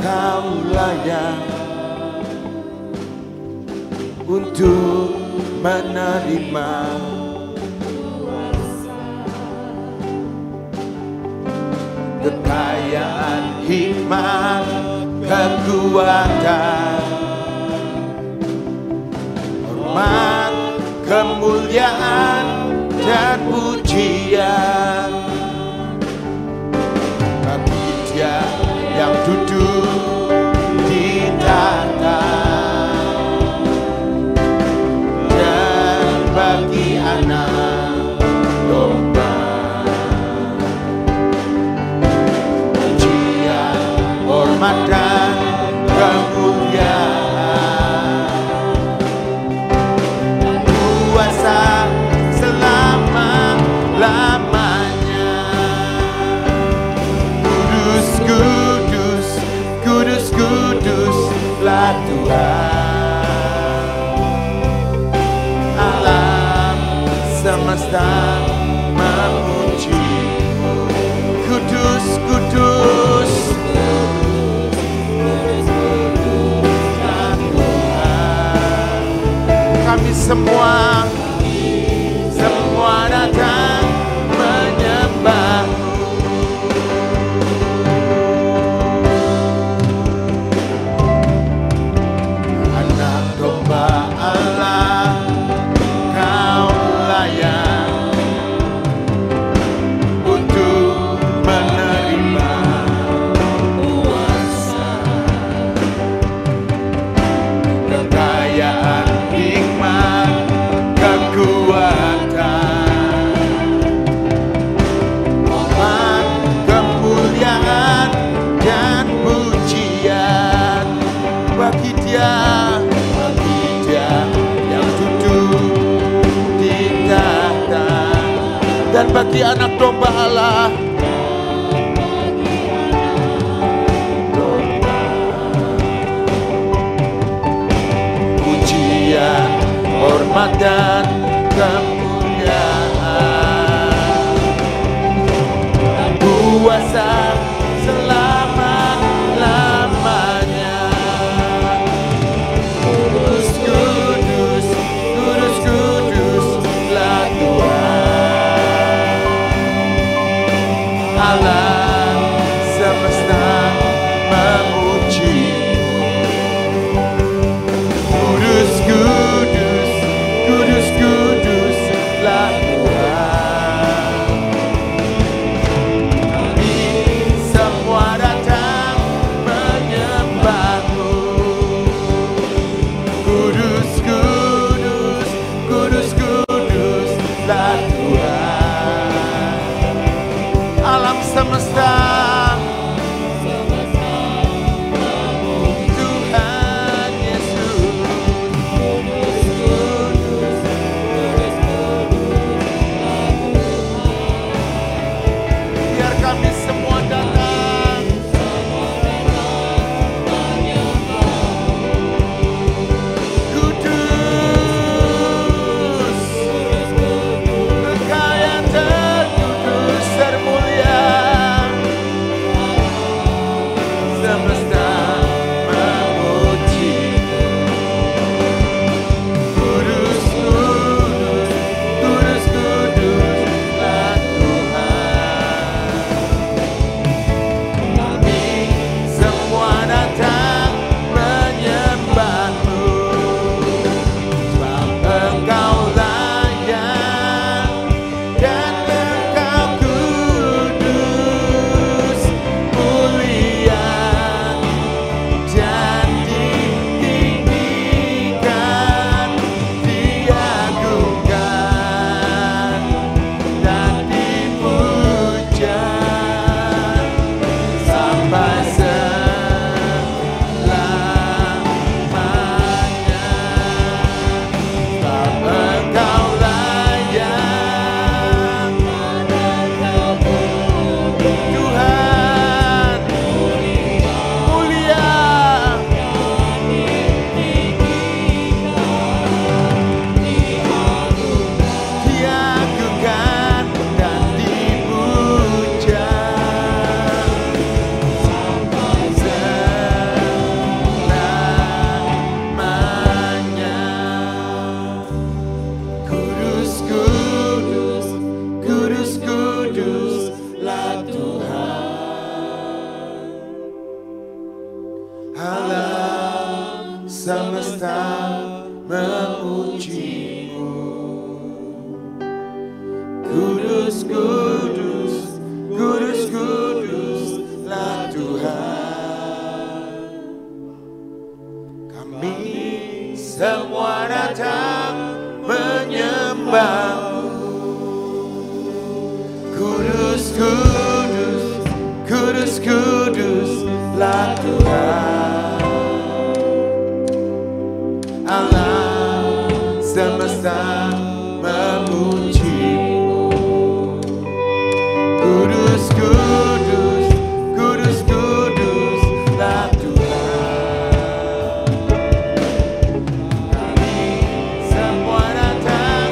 Kau layak untuk menerima kekayaan, hikmat, kekuatan, hormat, kemuliaan, dan pujian bagi Dia yang duduk di tahta dan bagi Anak Domba. Pujian, hormat, dan kemuliaan, kuasa selama-lamanya. Kudus, kudus, kudus, kuduslah Tuhan. Alam semesta memuji-Mu. Kudus, kudus, Tuhan. Kami semua datang menyembah-Mu. Anak domba Allah, Kau layak untuk menerima kuasa, kekayaan, hikmat, kekuatan, hormat, kemuliaan, dan pujian bagi Dia yang duduk di tahta dan bagi Anak Domba Allah. Pujian, hormat, dan kemuliaan, kuasa selama-lamanya. Kudus, kudus, kudus, kuduslah Tuhan. Alam semesta memuji-Mu. Kudus, kudus, kudus, kuduslah Tuhan. Kami semua datang menyembah-Mu. Kudus, kudus, kudus, kuduslah Tuhan. Alam semesta, Tuhan Yesus. Biar kami semua datang kudus, kekayaan terkudus, termulia, semesta memuji-Mu. Kudus, kudus, kudus, kuduslah Tuhan. Kami semua datang menyembah-Mu, sebab Engkau layak dan Engkau kudus, mulia alam semesta memujimu. Kudus, kudus, kudus, kuduslah Tuhan. Kami semua datang menyembahmu. Kudus, kudus, kudus, kuduslah Tuhan. Alam semesta memujimu. Kudus, kudus, kudus, kuduslah Tuhan. Kami semua datang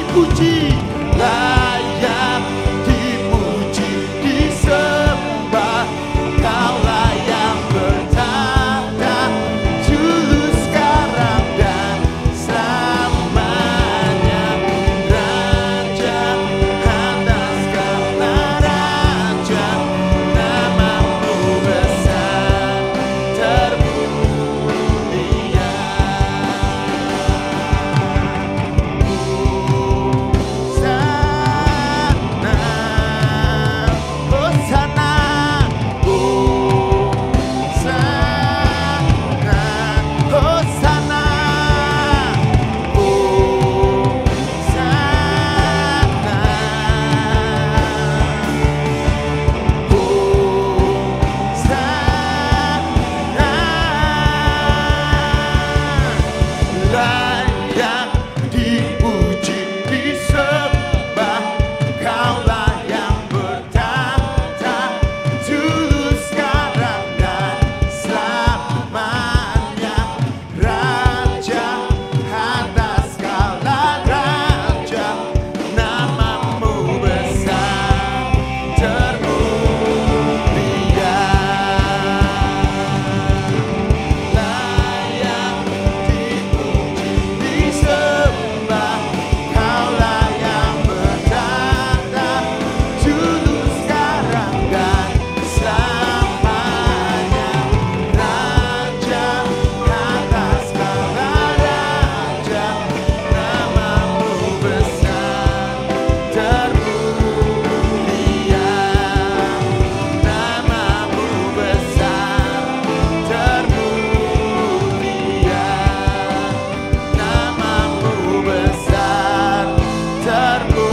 dipuji, layak dipuji, disembah. Kaulah yang bertahta dulu, sekarang dan selamanya. Raja atas segala raja, namamu besar termulia. Layak dipuji, disembah. Kaulah yang bertahta dulu, sekarang dan selamanya. Raja atas segala raja, namamu besar termulia. Layak dipuji, disembah. Kaulah yang bertahta dulu, sekarang dan selamanya. Raja atas segala raja, namamu besar termulia. Namamu besar termulia. Namamu besar termulia.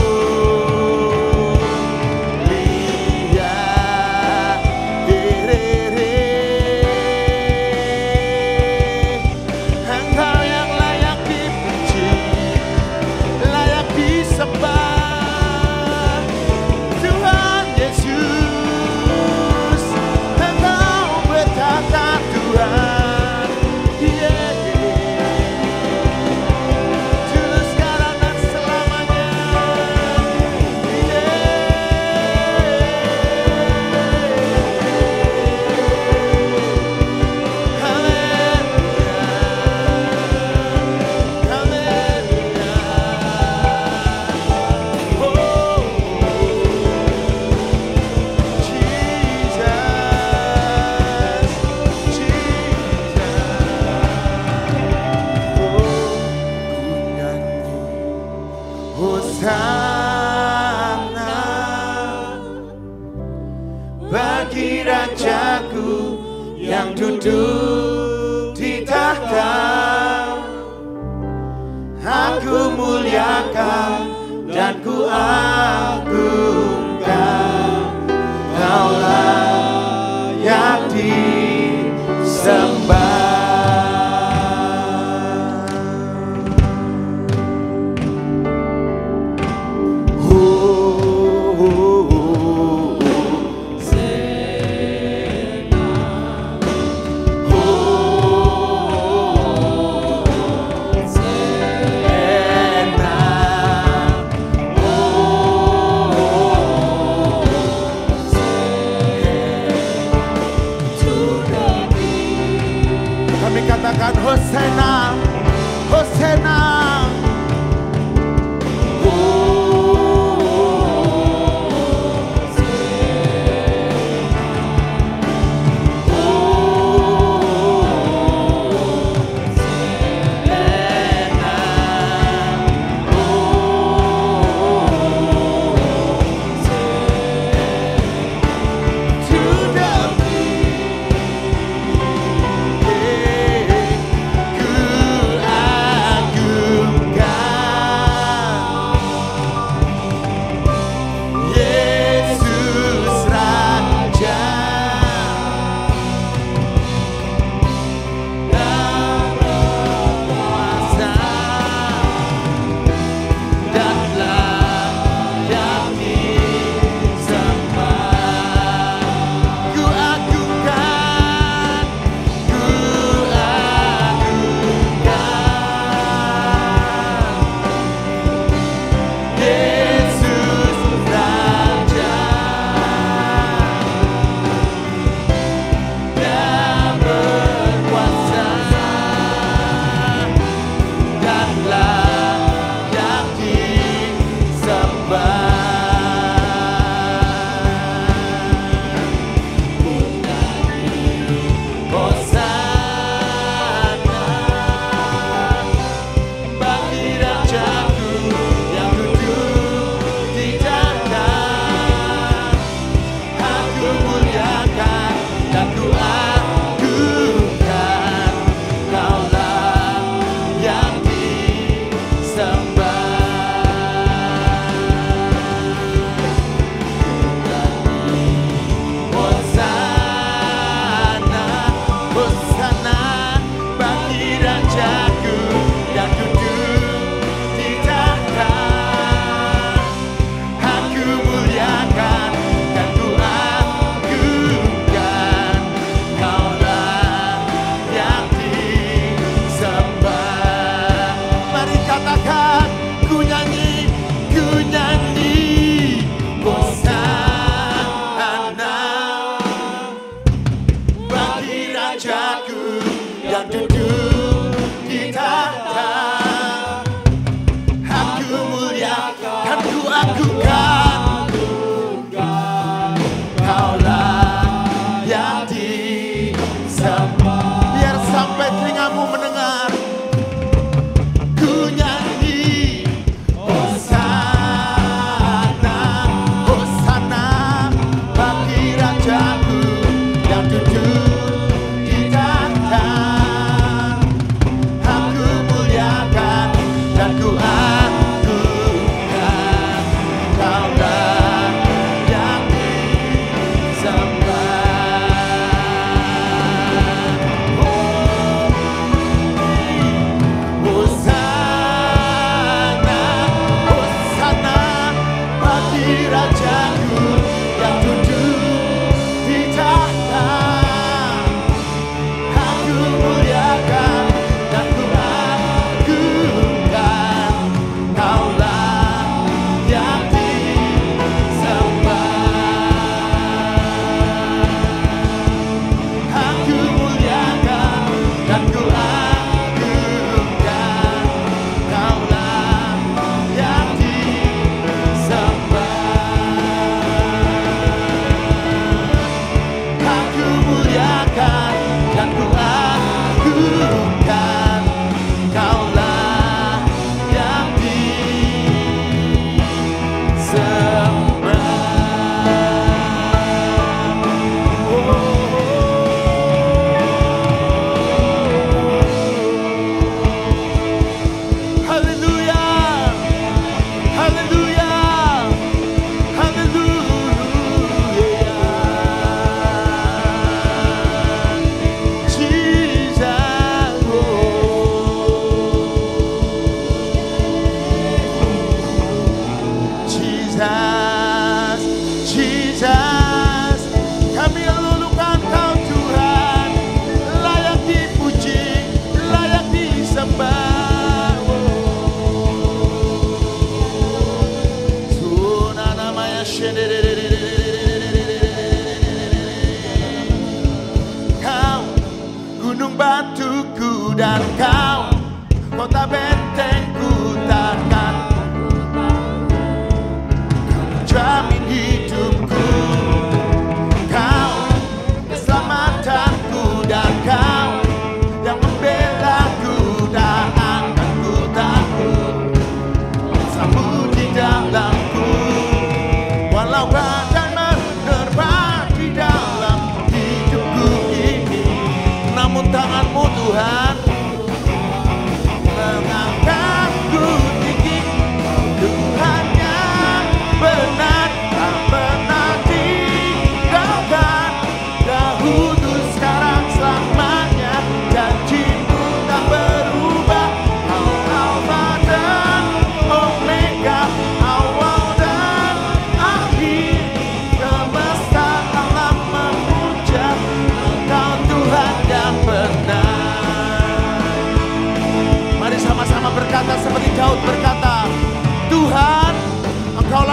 Engkau yang layak dipuji, layak disembah, Tuhan Yesus. Engkau bertahta, Tuhan, dulu, sekarang dan selamanya. Hosana bagi rajaku yang duduk di tahta. Aku muliakan dan ku agungkan. Kaulah yang disembah.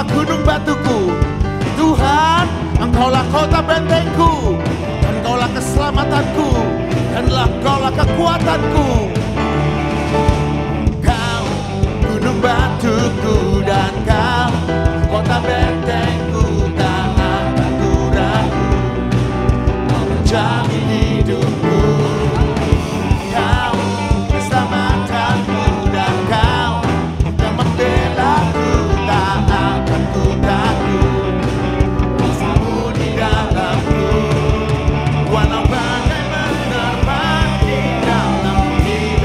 Engkaulah gunung batuku. Tuhan, Engkaulah kota bentengku, dan Engkaulah keselamatanku, dan Engkaulah kekuatanku. Kau gunung batuku dan Kau kota bentengku, tak akan ku ragu. Kau menjamin hidupku. Kau keselamatanku dan Kau yang membelaku, tak akan ku takut. Kuasamu di dalamku, walau badai menerpa di dalam hidup.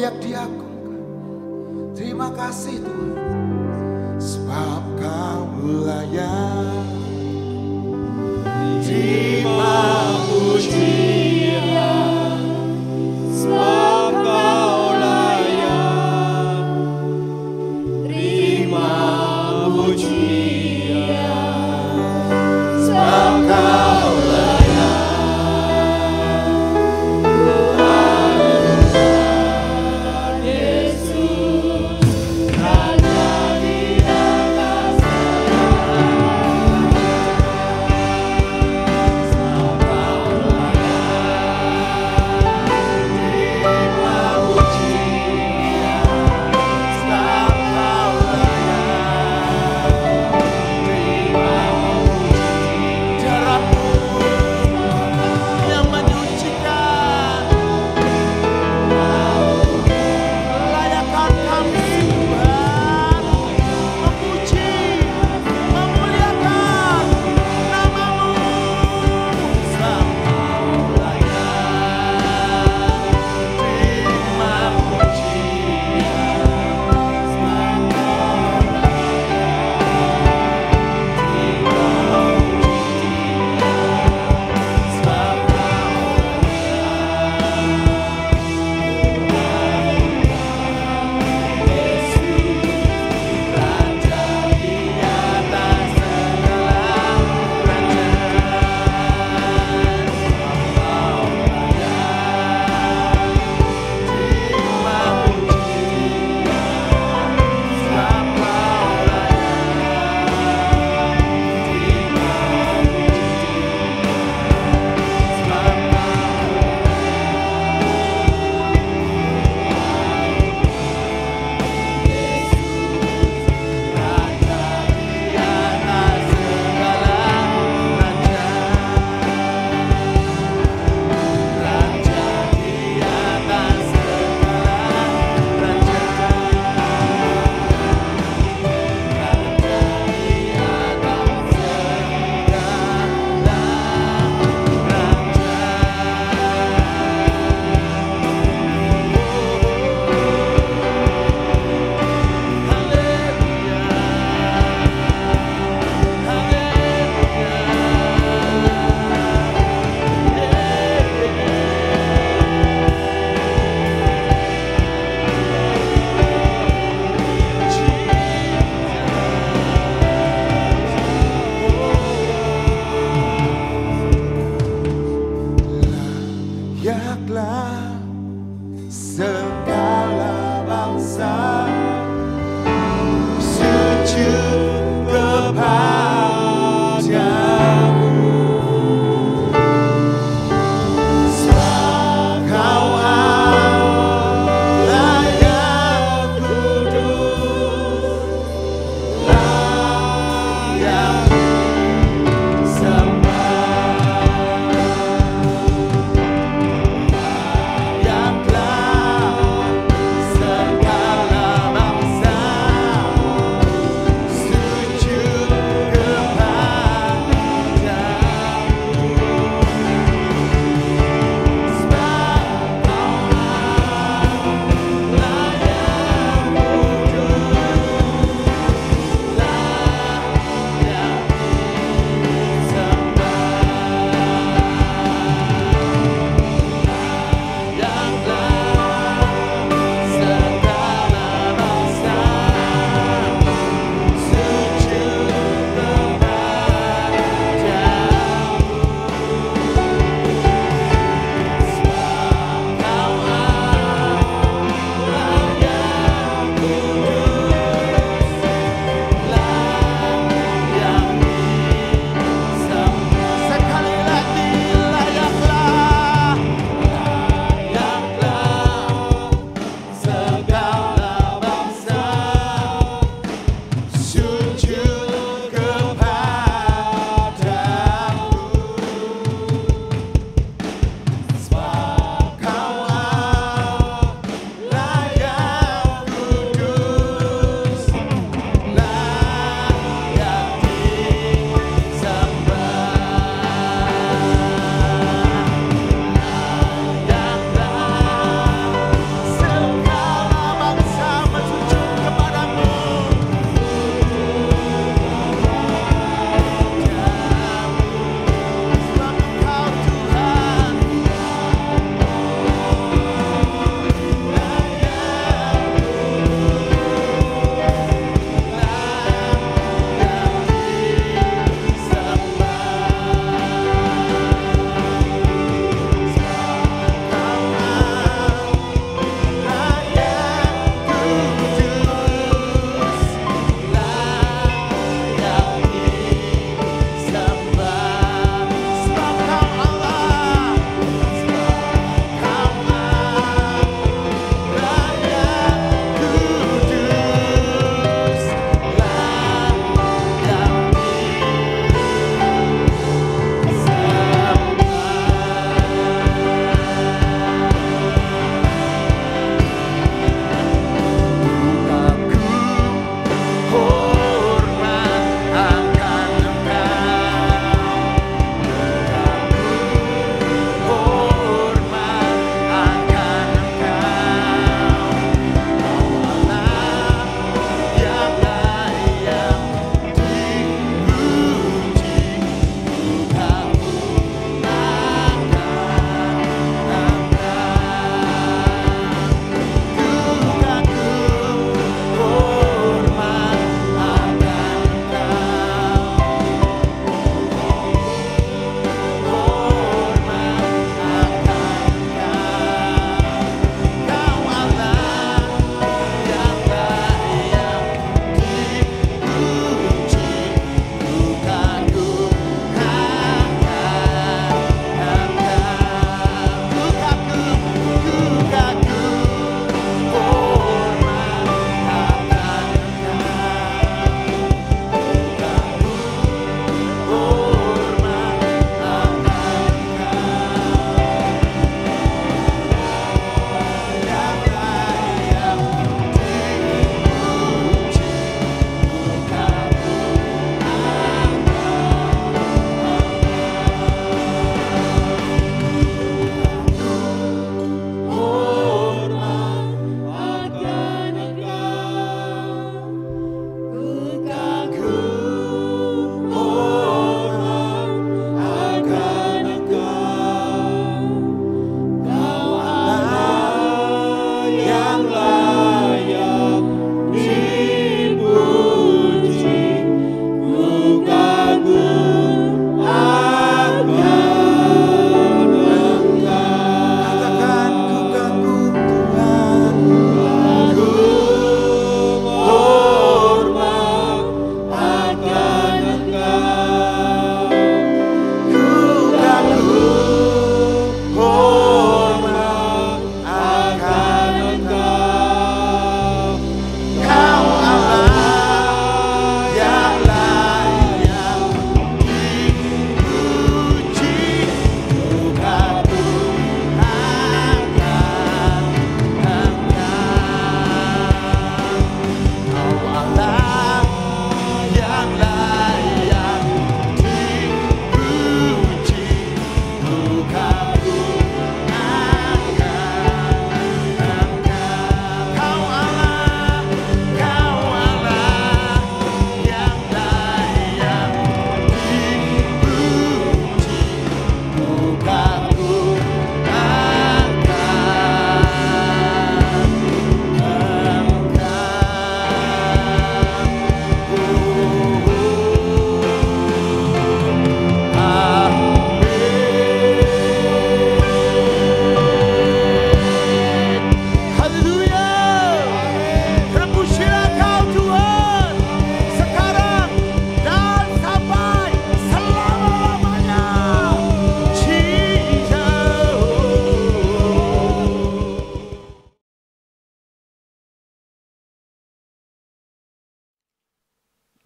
layak diagungkan. Terima kasih Tuhan, sebab Kau layak. Terima pujian, sebab Kau layak. Terima pujian, sebab Kau layak. Tuhan Yesus, Raja di atas segala.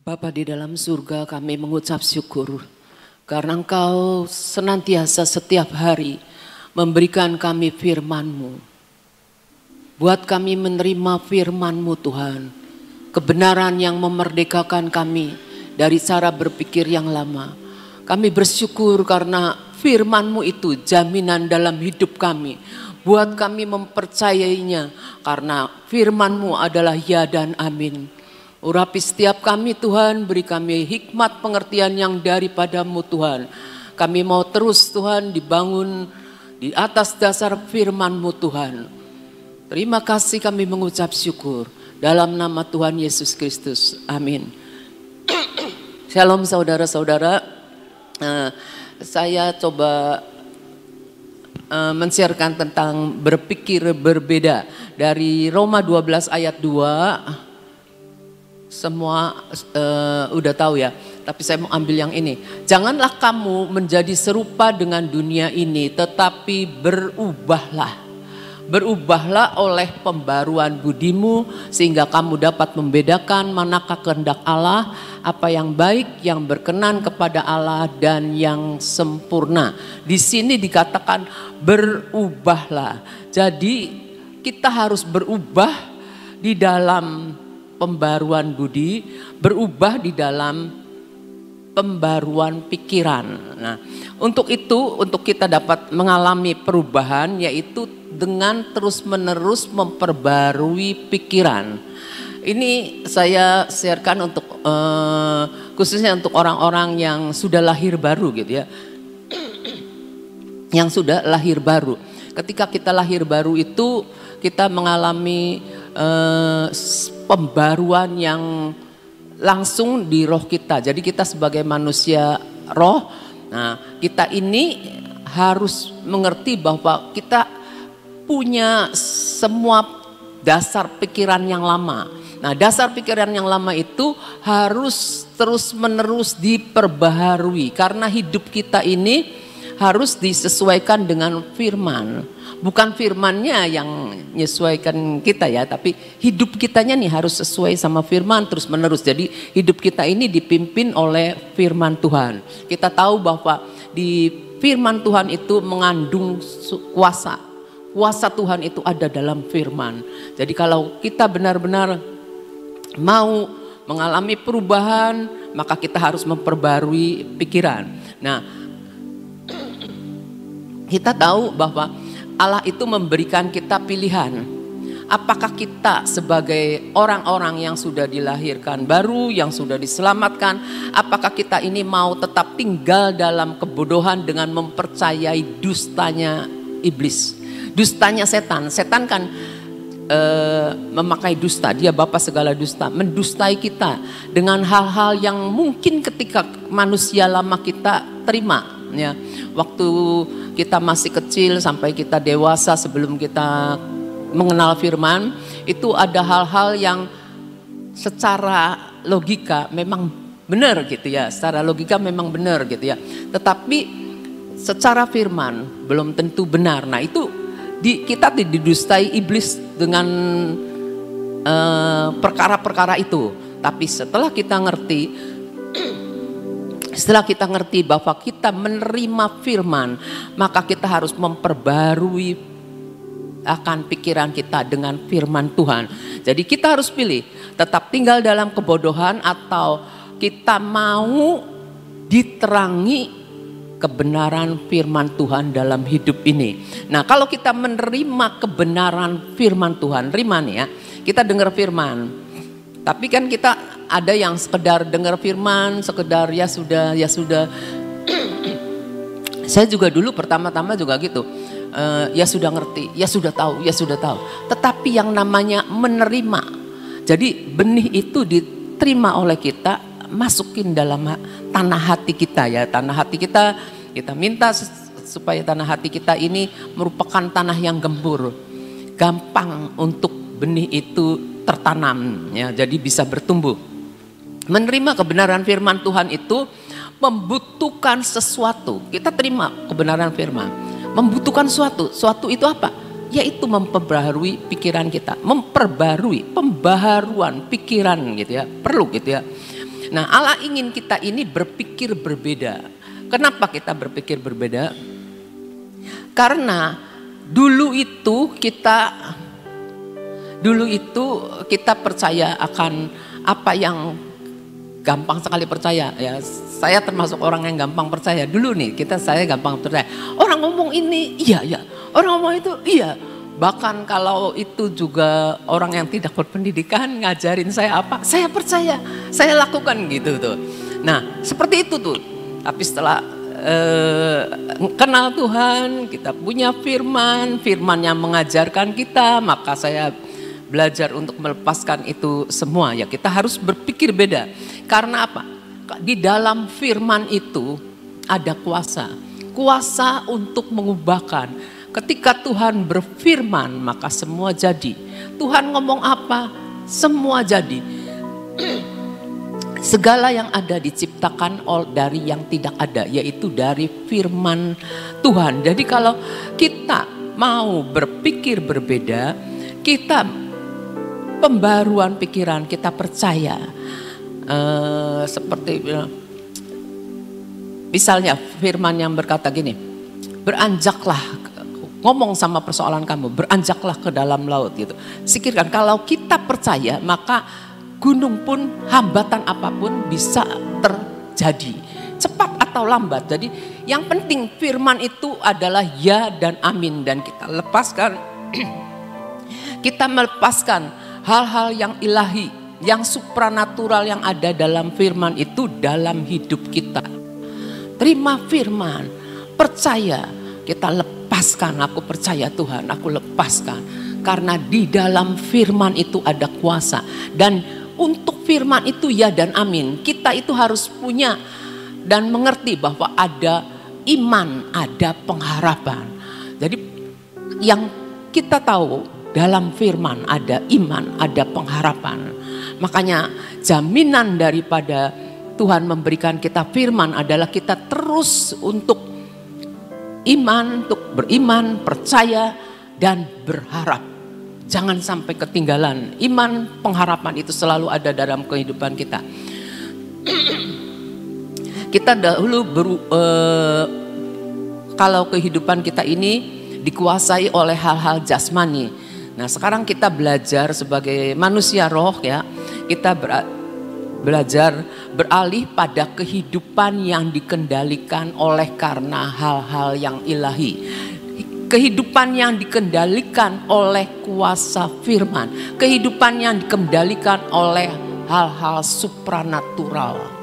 Bapa di dalam surga, kami mengucap syukur karena Engkau senantiasa setiap hari memberikan kami firman-Mu. Buat kami menerima firman-Mu Tuhan, kebenaran yang memerdekakan kami dari cara berpikir yang lama. Kami bersyukur karena firman-Mu itu jaminan dalam hidup kami. Buat kami mempercayainya karena firman-Mu adalah ya dan amin. Urapi setiap kami Tuhan, beri kami hikmat pengertian yang daripada-Mu Tuhan. Kami mau terus Tuhan dibangun di atas dasar firman-Mu Tuhan. Terima kasih, kami mengucap syukur dalam nama Tuhan Yesus Kristus. Amin. Shalom saudara-saudara. Saya coba men-sharekan tentang berpikir berbeda dari Roma 12 ayat 2. Semua udah tahu ya, tapi saya mau ambil yang ini. Janganlah kamu menjadi serupa dengan dunia ini, tetapi berubahlah. Berubahlah oleh pembaruan budimu, sehingga kamu dapat membedakan manakah kehendak Allah, apa yang baik, yang berkenan kepada Allah, dan yang sempurna. Di sini dikatakan berubahlah. Jadi kita harus berubah di dalam pembaruan budi, berubah di dalam pembaruan pikiran. Nah, untuk itu, untuk kita dapat mengalami perubahan, yaitu dengan terus-menerus memperbarui pikiran. Ini saya sharekan untuk khususnya untuk orang-orang yang sudah lahir baru gitu ya. Yang sudah lahir baru. Ketika kita lahir baru itu kita mengalami pembaruan yang langsung di roh kita. Jadi kita sebagai manusia roh, nah kita ini harus mengerti bahwa kita punya semua dasar pikiran yang lama. Nah, dasar pikiran yang lama itu harus terus-menerus diperbaharui karena hidup kita ini harus disesuaikan dengan firman. Bukan firmannya yang menyesuaikan kita ya, tapi hidup kitanya nih harus sesuai sama firman terus menerus. Jadi hidup kita ini dipimpin oleh firman Tuhan. Kita tahu bahwa di firman Tuhan itu mengandung kuasa. Kuasa Tuhan itu ada dalam firman. Jadi kalau kita benar-benar mau mengalami perubahan, maka kita harus memperbarui pikiran. Nah, kita tahu bahwa Allah itu memberikan kita pilihan. Apakah kita sebagai orang-orang yang sudah dilahirkan baru, yang sudah diselamatkan, apakah kita ini mau tetap tinggal dalam kebodohan dengan mempercayai dustanya iblis, dustanya setan. Setan kan memakai dusta, dia bapa segala dusta, mendustai kita dengan hal-hal yang mungkin ketika manusia lama kita terima. Ya, waktu kita masih kecil sampai kita dewasa sebelum kita mengenal firman, itu ada hal-hal yang secara logika memang benar gitu ya, secara logika memang benar gitu ya. Tetapi secara firman belum tentu benar. Nah, itu kita didustai iblis dengan perkara-perkara itu. Tapi setelah kita ngerti bahwa kita menerima firman, maka kita harus memperbarui akan pikiran kita dengan firman Tuhan. Jadi kita harus pilih, tetap tinggal dalam kebodohan atau kita mau diterangi kebenaran firman Tuhan dalam hidup ini. Nah, kalau kita menerima kebenaran firman Tuhan, terima nih ya, kita dengar firman. Tapi kan kita ada yang sekedar dengar firman, sekedar ya sudah. Saya juga dulu pertama-tama juga gitu. Ya sudah ngerti, ya sudah tahu. Tetapi yang namanya menerima. Jadi benih itu diterima oleh kita, masukin dalam tanah hati kita ya. Tanah hati kita minta supaya tanah hati kita ini merupakan tanah yang gembur. Gampang untuk benih itu tertanam ya, jadi bisa bertumbuh. Menerima kebenaran firman Tuhan itu membutuhkan sesuatu. Kita terima kebenaran firman, membutuhkan suatu itu apa? Yaitu memperbaharui pikiran kita, memperbarui, pembaharuan pikiran gitu ya, perlu gitu ya. Nah, Allah ingin kita ini berpikir berbeda. Kenapa kita berpikir berbeda? Karena dulu itu kita percaya akan apa yang gampang sekali percaya. Ya, saya termasuk orang yang gampang percaya. Dulu nih saya gampang percaya. Orang ngomong ini iya ya, orang ngomong itu iya. Bahkan kalau itu juga orang yang tidak berpendidikan ngajarin saya apa, saya percaya, saya lakukan gitu tuh. Nah, seperti itu tuh. Tapi setelah kenal Tuhan, kita punya firman yang mengajarkan kita, maka saya belajar untuk melepaskan itu semua. Ya, kita harus berpikir beda. Karena apa? Di dalam firman itu ada kuasa untuk mengubahkan. Ketika Tuhan berfirman, maka semua jadi. Tuhan ngomong apa? Semua jadi. Segala yang ada diciptakan dari yang tidak ada, yaitu dari firman Tuhan. Jadi kalau kita mau berpikir berbeda, kita pembaruan pikiran, kita percaya. Seperti misalnya firman yang berkata gini, beranjaklah, ngomong sama persoalan kamu, beranjaklah ke dalam laut gitu. Pikirkan, kalau kita percaya, maka gunung pun, hambatan apapun bisa terjadi, cepat atau lambat. Jadi yang penting firman itu adalah ya dan amin, dan kita lepaskan kita melepaskan hal-hal yang ilahi, yang supranatural yang ada dalam firman itu dalam hidup kita. Terima firman, percaya, kita lepaskan. Aku percaya Tuhan, aku lepaskan. Karena di dalam firman itu ada kuasa. Dan untuk firman itu ya dan amin, kita itu harus punya dan mengerti bahwa ada iman, ada pengharapan. Jadi yang kita tahu dalam firman ada iman, ada pengharapan. Makanya jaminan daripada Tuhan memberikan kita firman adalah kita terus untuk iman, untuk beriman, percaya dan berharap. Jangan sampai ketinggalan. Iman, pengharapan itu selalu ada dalam kehidupan kita. Kita dahulu kalau kehidupan kita ini dikuasai oleh hal-hal jasmani. Nah, sekarang kita belajar sebagai manusia roh ya. Kita belajar beralih pada kehidupan yang dikendalikan oleh karena hal-hal yang ilahi. Kehidupan yang dikendalikan oleh kuasa firman. Kehidupan yang dikendalikan oleh hal-hal supranatural.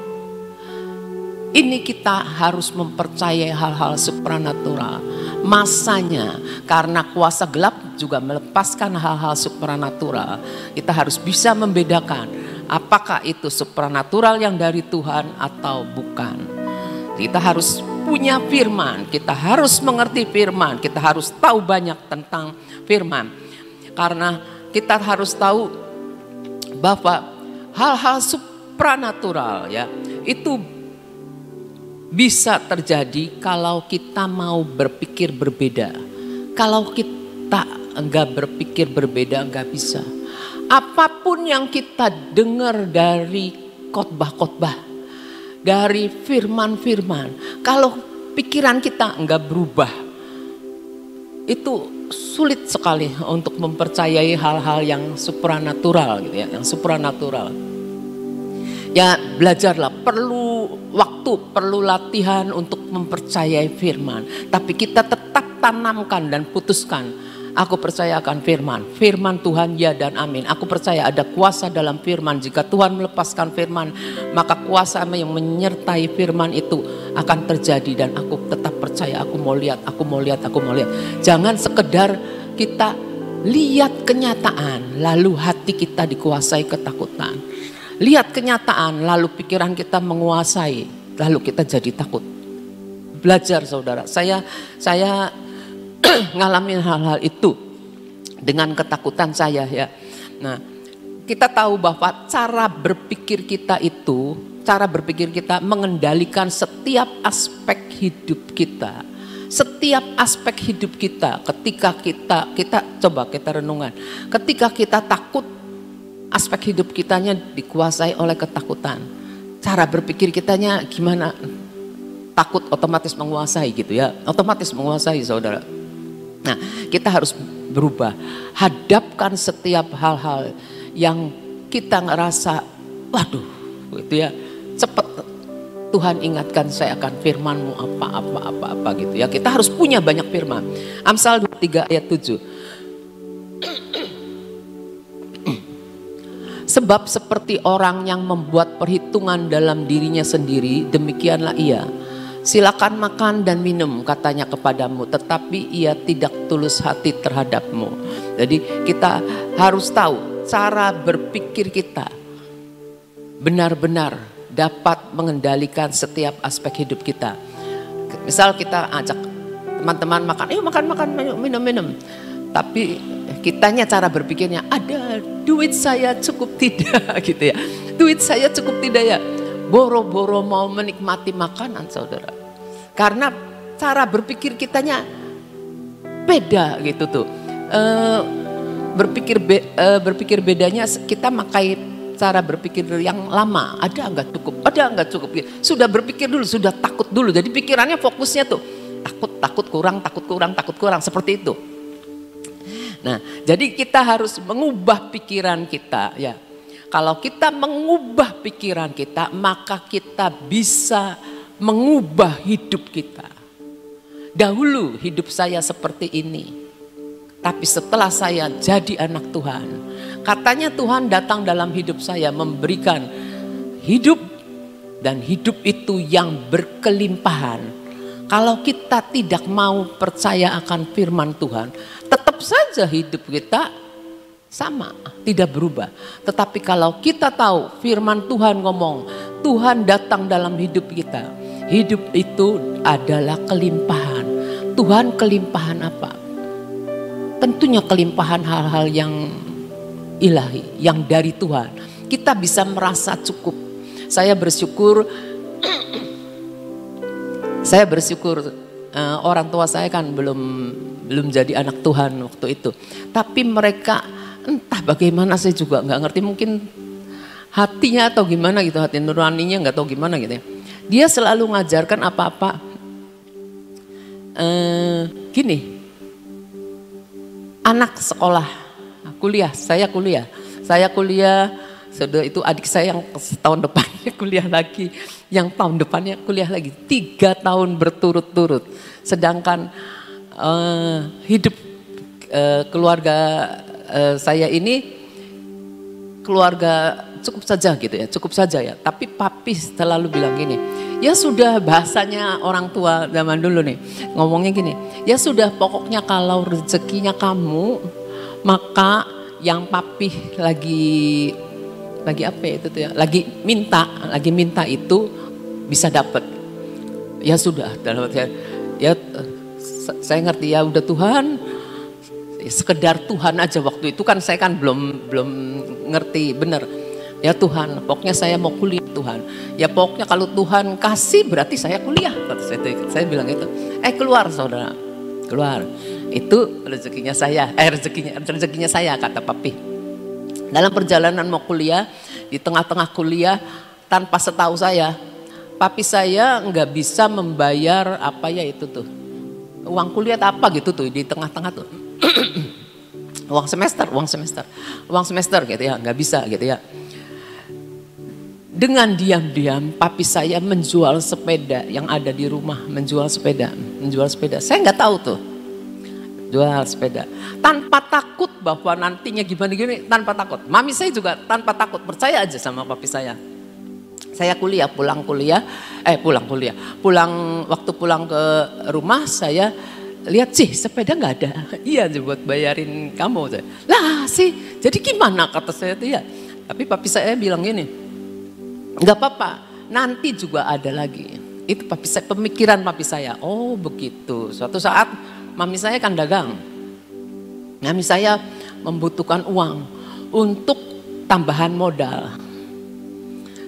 Ini kita harus mempercayai hal-hal supranatural. Masanya, karena kuasa gelap juga melepaskan hal-hal supranatural. Kita harus bisa membedakan apakah itu supranatural yang dari Tuhan atau bukan. Kita harus punya firman, kita harus mengerti firman, kita harus tahu banyak tentang firman. Karena kita harus tahu bahwa hal-hal supranatural ya, itu bisa terjadi kalau kita mau berpikir berbeda. Kalau kita enggak berpikir berbeda, enggak bisa. Apapun yang kita dengar dari khotbah-khotbah, dari firman-firman, kalau pikiran kita enggak berubah, itu sulit sekali untuk mempercayai hal-hal yang supranatural gitu ya, yang supranatural. Ya belajarlah, perlu waktu, perlu latihan untuk mempercayai firman. Tapi kita tetap tanamkan dan putuskan. Aku percaya akan firman. Firman Tuhan ya dan amin. Aku percaya ada kuasa dalam firman. Jika Tuhan melepaskan firman, maka kuasa yang menyertai firman itu akan terjadi. Dan aku tetap percaya, aku mau lihat, aku mau lihat, aku mau lihat. Jangan sekedar kita lihat kenyataan, lalu hati kita dikuasai ketakutan. Lihat kenyataan, lalu pikiran kita menguasai, lalu kita jadi takut. Belajar saudara, saya ngalamin hal-hal itu dengan ketakutan saya ya. Nah, kita tahu bahwa cara berpikir kita mengendalikan setiap aspek hidup kita. Setiap aspek hidup kita, ketika kita coba kita renungan. Ketika kita takut, aspek hidup kitanya dikuasai oleh ketakutan. cara berpikir kitanya gimana? Takut otomatis menguasai gitu ya, otomatis menguasai saudara. Nah, kita harus berubah. Hadapkan setiap hal-hal yang kita ngerasa, waduh, gitu ya. Cepat Tuhan ingatkan saya akan firman-Mu apa gitu ya. Kita harus punya banyak firman. Amsal 23 ayat 7. Sebab seperti orang yang membuat perhitungan dalam dirinya sendiri, demikianlah ia. Silakan makan dan minum katanya kepadamu, tetapi ia tidak tulus hati terhadapmu. Jadi kita harus tahu cara berpikir kita benar-benar dapat mengendalikan setiap aspek hidup kita. Misal kita ajak teman-teman makan, ayo makan, minum. Tapi kitanya cara berpikirnya, ada duit saya cukup tidak gitu ya. Duit saya cukup tidak ya. Boro-boro mau menikmati makanan saudara. Karena cara berpikir kitanya beda gitu tuh. Berpikir bedanya kita pakai cara berpikir yang lama. Ada enggak cukup. Sudah berpikir dulu, sudah takut dulu. Jadi pikirannya fokusnya tuh takut kurang seperti itu. Nah, jadi kita harus mengubah pikiran kita ya. Kalau kita mengubah pikiran kita, maka kita bisa mengubah hidup kita. Dahulu hidup saya seperti ini. Tapi setelah saya jadi anak Tuhan, katanya Tuhan datang dalam hidup saya memberikan hidup dan hidup itu yang berkelimpahan. Kalau kita tidak mau percaya akan firman Tuhan, tetap saja hidup kita sama, tidak berubah. Tetapi kalau kita tahu firman Tuhan ngomong, Tuhan datang dalam hidup kita. Hidup itu adalah kelimpahan. Tuhan kelimpahan apa? Tentunya kelimpahan hal-hal yang ilahi, yang dari Tuhan. Kita bisa merasa cukup. Saya bersyukur orang tua saya kan belum jadi anak Tuhan waktu itu. Tapi mereka entah bagaimana saya juga nggak ngerti, mungkin hatinya atau gimana gitu, hati nuraninya nggak tahu gimana gitu ya. Dia selalu ngajarkan apa-apa gini, anak sekolah, saya kuliah, sudah itu adik saya yang tahun depannya kuliah lagi, yang tahun depannya kuliah lagi, 3 tahun berturut-turut. Sedangkan hidup keluarga saya ini keluarga cukup saja ya. Tapi papi selalu bilang gini, ya sudah, bahasanya orang tua zaman dulu nih, ngomongnya gini, ya sudah pokoknya kalau rezekinya kamu, maka yang papi lagi apa ya itu tuh ya, lagi minta itu bisa dapat. Ya sudah, dalam saya ngerti ya udah Tuhan. Sekedar Tuhan aja waktu itu kan saya kan belum ngerti bener. Ya Tuhan, pokoknya saya mau kuliah Tuhan. Ya pokoknya kalau Tuhan kasih berarti saya kuliah. Saya bilang gitu. Keluar saudara, keluar. Itu rezekinya saya, rezekinya saya kata papi. Dalam perjalanan mau kuliah, di tengah-tengah kuliah tanpa setahu saya, papi saya nggak bisa membayar apa ya itu tuh. Uang kuliah apa gitu tuh di tengah-tengah tuh. uang semester gitu ya, nggak bisa gitu ya. Dengan diam-diam papi saya menjual sepeda yang ada di rumah, menjual sepeda. Saya nggak tahu tuh, jual sepeda tanpa takut bahwa nantinya gimana, tanpa takut. Mami saya juga tanpa takut, percaya aja sama papi saya. Saya pulang waktu pulang ke rumah saya lihat sih sepeda nggak ada. Iya buat bayarin kamu. Lah sih, jadi gimana kata saya tuh ya. Tapi papi saya bilang gini, nggak apa-apa, nanti juga ada lagi. Itu pemikiran papi saya. Oh begitu. Suatu saat mami saya kan dagang. Mami saya membutuhkan uang untuk tambahan modal.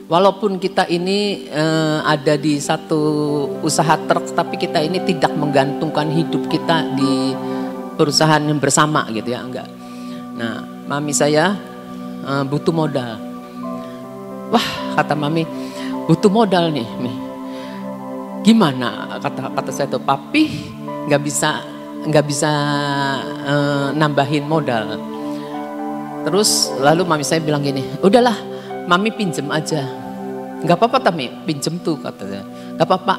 Walaupun kita ini ada di satu usaha truk, tapi kita ini tidak menggantungkan hidup kita di perusahaan yang bersama gitu ya, enggak. Nah, mami saya butuh modal. Wah, kata mami, butuh modal nih. Gimana kata saya tuh, papi nggak bisa nambahin modal. Terus lalu mami saya bilang gini, udahlah mami pinjem aja. Nggak apa-apa Tami, pinjem tuh katanya. Nggak apa-apa.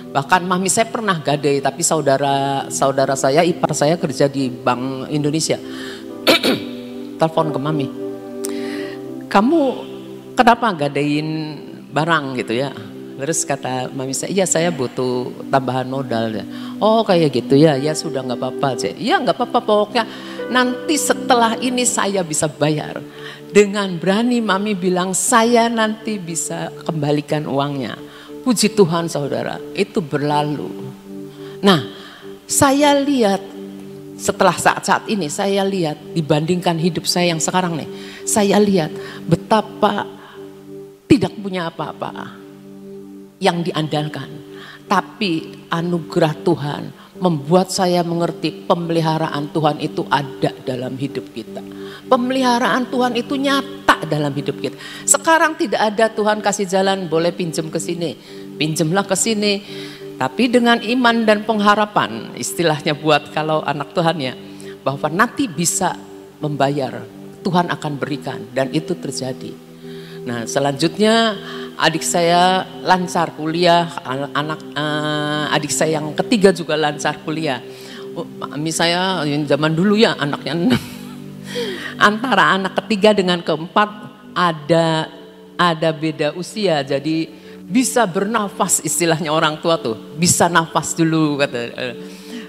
Bahkan mami saya pernah gadai, tapi saudara saya, ipar saya kerja di Bank Indonesia. Telepon ke mami, kamu kenapa gadain barang gitu ya? Terus kata mami saya, iya saya butuh tambahan modal. Oh kayak gitu ya, ya sudah nggak apa-apa. Ya nggak apa-apa, pokoknya nanti setelah ini saya bisa bayar. Dengan berani mami bilang saya nanti bisa kembalikan uangnya. Puji Tuhan saudara, itu berlalu. Nah saya lihat setelah saat-saat ini, saya lihat dibandingkan hidup saya yang sekarang nih. Saya lihat betapa tidak punya apa-apa yang diandalkan, tapi anugerah Tuhan membuat saya mengerti pemeliharaan Tuhan itu ada dalam hidup kita. Pemeliharaan Tuhan itu nyata dalam hidup kita. Sekarang tidak ada Tuhan kasih jalan, boleh pinjem ke sini, pinjemlah ke sini. Tapi dengan iman dan pengharapan, istilahnya buat kalau anak Tuhan ya, bahwa nanti bisa membayar, Tuhan akan berikan, dan itu terjadi. Nah selanjutnya adik saya lancar kuliah, adik saya yang ketiga juga lancar kuliah. Mami saya yang zaman dulu ya anaknya antara anak ketiga dengan keempat ada beda usia, jadi bisa bernafas, istilahnya orang tua tuh bisa nafas dulu kata.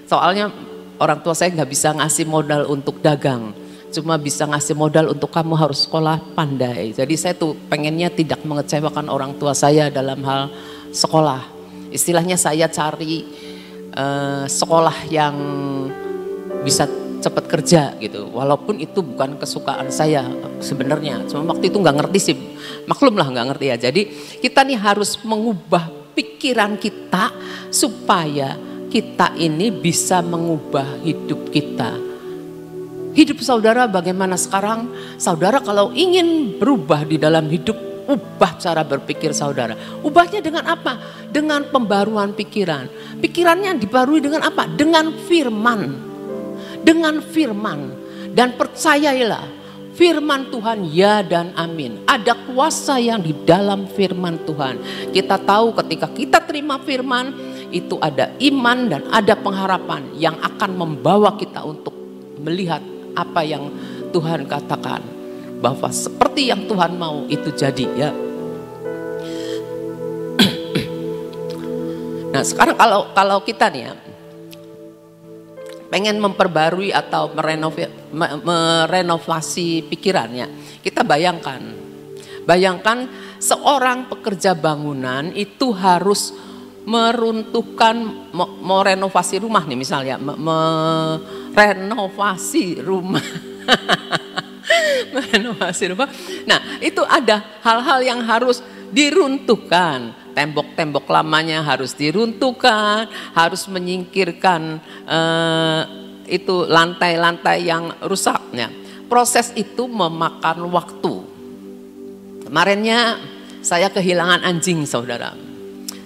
Soalnya orang tua saya nggak bisa ngasih modal untuk dagang, cuma bisa ngasih modal untuk kamu harus sekolah pandai. Jadi saya tuh pengennya tidak mengecewakan orang tua saya dalam hal sekolah. Istilahnya saya cari sekolah yang bisa cepat kerja gitu. Walaupun itu bukan kesukaan saya sebenarnya. Cuma waktu itu nggak ngerti sih. Maklum lah nggak ngerti ya. Jadi kita nih harus mengubah pikiran kita supaya kita ini bisa mengubah hidup kita. Hidup saudara bagaimana sekarang? Saudara kalau ingin berubah di dalam hidup, ubah cara berpikir saudara. Ubahnya dengan apa? Dengan pembaruan pikiran. Pikirannya dibarui dengan apa? Dengan firman. Dengan firman. Dan percayailah, firman Tuhan ya dan amin. Ada kuasa yang di dalam firman Tuhan. Kita tahu ketika kita terima firman, itu ada iman dan ada pengharapan yang akan membawa kita untuk melihat apa yang Tuhan katakan, bahwa seperti yang Tuhan mau itu jadi ya. Nah sekarang kalau kita nih ya pengen memperbarui atau merenovasi pikirannya, kita bayangkan seorang pekerja bangunan itu harus meruntuhkan, mau renovasi rumah nih misalnya, renovasi rumah. Renovasi rumah. Nah, itu ada hal-hal yang harus diruntuhkan. Tembok-tembok lamanya harus diruntuhkan, harus menyingkirkan itu lantai-lantai yang rusaknya. Proses itu memakan waktu. Kemarinnya saya kehilangan anjing, saudara.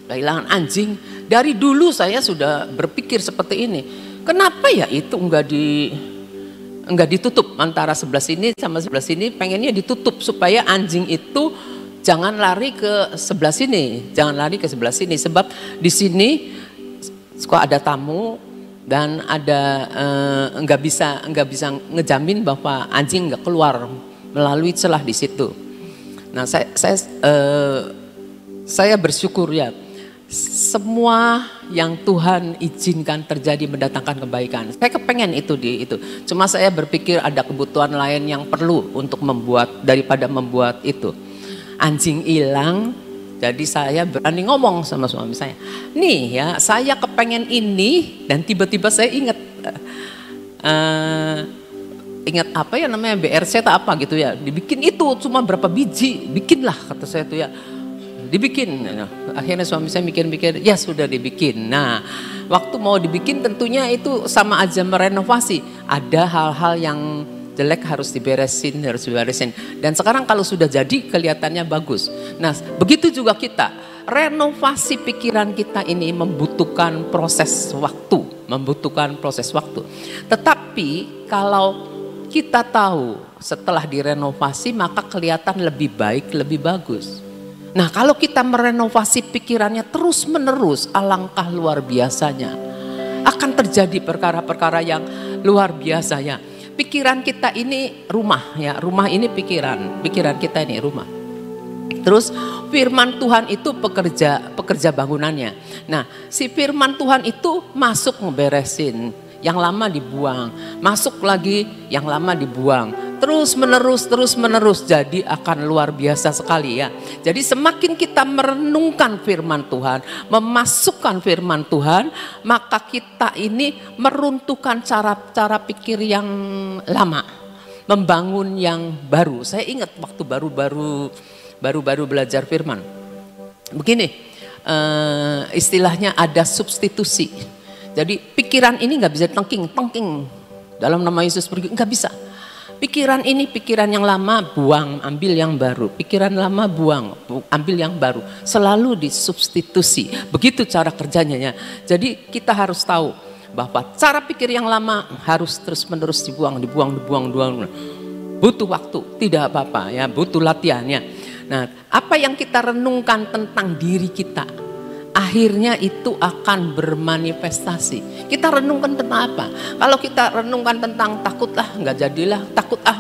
Kehilangan anjing. Dari dulu saya sudah berpikir seperti ini. Kenapa ya itu enggak ditutup antara sebelah sini sama sebelah sini, pengennya ditutup supaya anjing itu jangan lari ke sebelah sini, jangan lari ke sebelah sini, sebab di sini suka ada tamu dan ada nggak bisa ngejamin bahwa anjing nggak keluar melalui celah di situ. Nah saya bersyukur ya, semua yang Tuhan izinkan terjadi mendatangkan kebaikan. Saya kepengen itu. Cuma saya berpikir ada kebutuhan lain yang perlu untuk daripada membuat itu. Anjing hilang, jadi saya berani ngomong sama suami saya. Nih ya, saya kepengen ini, dan tiba-tiba saya ingat apa ya namanya, BRC atau apa gitu ya. Dibikin itu cuma berapa biji, bikinlah kata saya tuh ya. Dibikin, akhirnya suami saya mikir-mikir, ya sudah dibikin. Nah, waktu mau dibikin tentunya itu sama aja merenovasi. Ada hal-hal yang jelek harus diberesin, harus diberesin. Dan sekarang kalau sudah jadi kelihatannya bagus. Nah, begitu juga kita. Renovasi pikiran kita ini membutuhkan proses waktu, Tetapi kalau kita tahu setelah direnovasi maka kelihatan lebih baik, lebih bagus. Nah, kalau kita merenovasi pikirannya terus menerus, alangkah luar biasanya. Akan terjadi perkara-perkara yang luar biasa ya. Pikiran kita ini rumah ya, rumah ini pikiran kita ini rumah. Terus firman Tuhan itu pekerja bangunannya. Nah, si firman Tuhan itu masuk ngeberesin, yang lama dibuang, masuk lagi, yang lama dibuang. Terus menerus, jadi akan luar biasa sekali ya. Jadi semakin kita merenungkan firman Tuhan, memasukkan firman Tuhan, maka kita ini meruntuhkan cara pikir yang lama, membangun yang baru. Saya ingat waktu baru belajar firman. Begini, istilahnya ada substitusi. Jadi pikiran ini nggak bisa tengking dalam nama Yesus pergi, nggak bisa. Pikiran ini pikiran yang lama buang, ambil yang baru. Pikiran lama buang, ambil yang baru. Selalu disubstitusi. Begitu cara kerjanya ya. Jadi kita harus tahu bahwa cara pikir yang lama harus terus-menerus dibuang. Butuh waktu, tidak apa-apa ya, butuh latihan ya. Nah, apa yang kita renungkan tentang diri kita, akhirnya itu akan bermanifestasi. Kita renungkan tentang apa? Kalau kita renungkan tentang takutlah nggak jadilah,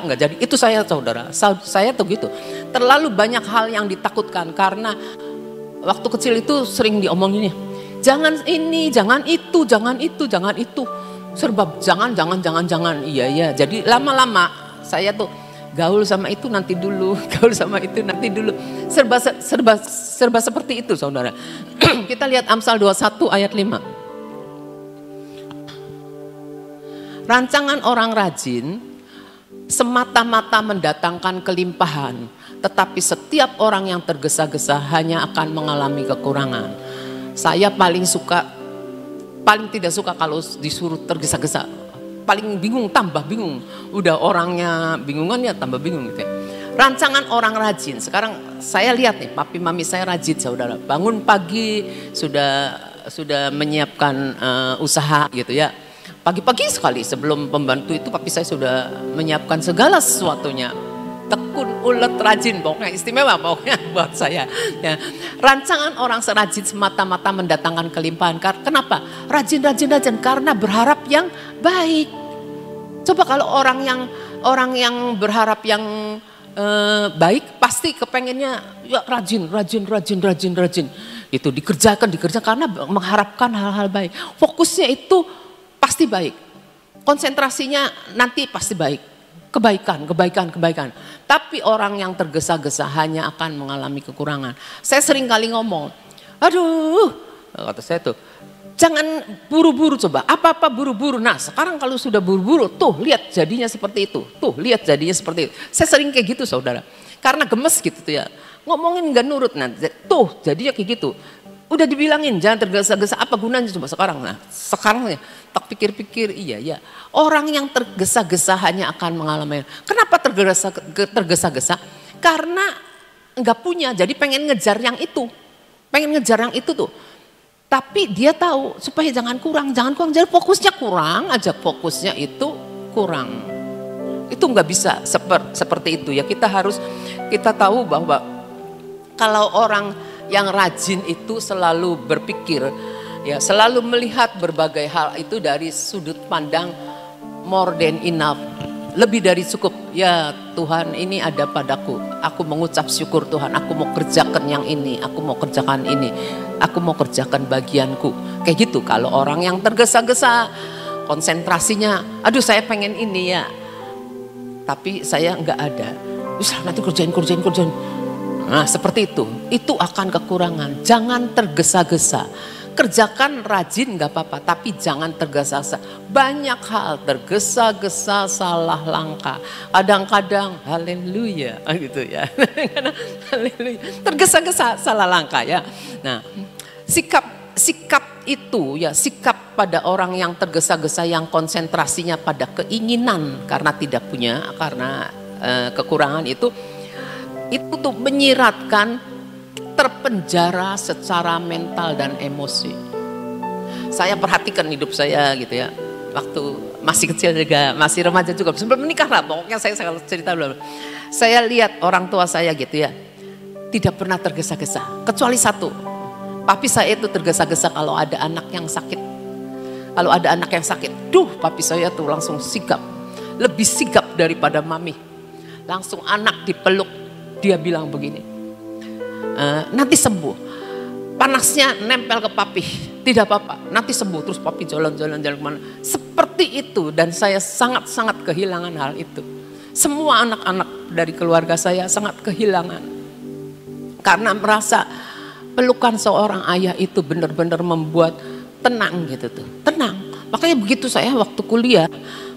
nggak jadi. Itu saya saudara, saya tuh gitu. Terlalu banyak hal yang ditakutkan karena waktu kecil itu sering diomongin ya. Jangan ini, jangan itu, jangan itu, jangan itu. Serba jangan. Iya. Jadi lama-lama saya tuh gaul sama itu nanti dulu, gaul sama itu nanti dulu. Serba seperti itu saudara. Kita lihat Amsal 21 ayat 5. Rancangan orang rajin semata-mata mendatangkan kelimpahan, tetapi setiap orang yang tergesa-gesa hanya akan mengalami kekurangan. Saya paling tidak suka kalau disuruh tergesa-gesa. Paling bingung, tambah bingung. Udah orangnya bingungan ya tambah bingung gitu ya. Rancangan orang rajin. Sekarang saya lihat nih, papi mami saya rajin saudara. Bangun pagi sudah menyiapkan usaha gitu ya. Pagi-pagi sekali sebelum pembantu itu papi saya sudah menyiapkan segala sesuatunya. Tekun, ulet, rajin, pokoknya istimewa pokoknya buat saya. Ya. Rancangan orang serajin semata-mata mendatangkan kelimpahan. Kenapa? Rajin karena berharap yang baik. Coba kalau orang yang berharap yang baik pasti kepengennya ya rajin. Itu dikerjakan karena mengharapkan hal-hal baik. Fokusnya itu pasti baik. Konsentrasinya nanti pasti baik. Kebaikan. Tapi orang yang tergesa-gesa hanya akan mengalami kekurangan. Saya sering kali ngomong, aduh, kata saya tuh, jangan buru-buru coba, apa-apa buru-buru. Nah sekarang kalau sudah buru-buru, tuh lihat jadinya seperti itu. Saya sering kayak gitu saudara. Karena gemes gitu tuh ya, ngomongin gak nurut, nah tuh jadinya kayak gitu. Udah dibilangin jangan tergesa-gesa, apa gunanya coba sekarang. Nah sekarang ya, tak pikir-pikir iya. Orang yang tergesa-gesa hanya akan mengalami. Kenapa tergesa-gesa? Karena nggak punya, jadi pengen ngejar yang itu tuh. Tapi dia tahu supaya jangan kurang. Jadi fokusnya kurang aja, fokusnya itu kurang. Itu nggak bisa seperti itu ya. Kita tahu bahwa kalau orang yang rajin itu selalu berpikir, ya selalu melihat berbagai hal itu dari sudut pandang more than enough, lebih dari cukup. Ya Tuhan ini ada padaku, aku mengucap syukur Tuhan, aku mau kerjakan yang ini, aku mau kerjakan ini, aku mau kerjakan bagianku. Kayak gitu. Kalau orang yang tergesa-gesa, konsentrasinya, aduh saya pengen ini ya, tapi saya nggak ada, bisa nanti kerjain. Nah seperti itu akan kekurangan. Jangan tergesa-gesa. Kerjakan rajin gak apa-apa, tapi jangan tergesa-gesa. Banyak hal tergesa-gesa, salah langkah. Kadang-kadang haleluya gitu ya. Haleluya. Tergesa-gesa salah langkah ya. Nah, sikap sikap itu ya, sikap pada orang yang tergesa-gesa, yang konsentrasinya pada keinginan karena tidak punya, karena kekurangan itu tuh menyiratkan, terpenjara secara mental dan emosi. Saya perhatikan hidup saya gitu ya, waktu masih kecil juga, masih remaja juga, sebelum menikah lah, pokoknya saya cerita dulu. Saya lihat orang tua saya gitu ya, tidak pernah tergesa-gesa, kecuali satu. Papi saya itu tergesa-gesa kalau ada anak yang sakit. Kalau ada anak yang sakit, papi saya tuh langsung sigap. Lebih sigap daripada mami. Langsung anak dipeluk, dia bilang begini, nanti sembuh. Panasnya nempel ke papi, tidak apa-apa, nanti sembuh. Terus papi jalan-jalan kemana. Seperti itu, dan saya sangat-sangat kehilangan hal itu. Semua anak-anak dari keluarga saya sangat kehilangan. Karena merasa pelukan seorang ayah itu benar-benar membuat tenang gitu tuh, tenang. Makanya begitu saya waktu kuliah,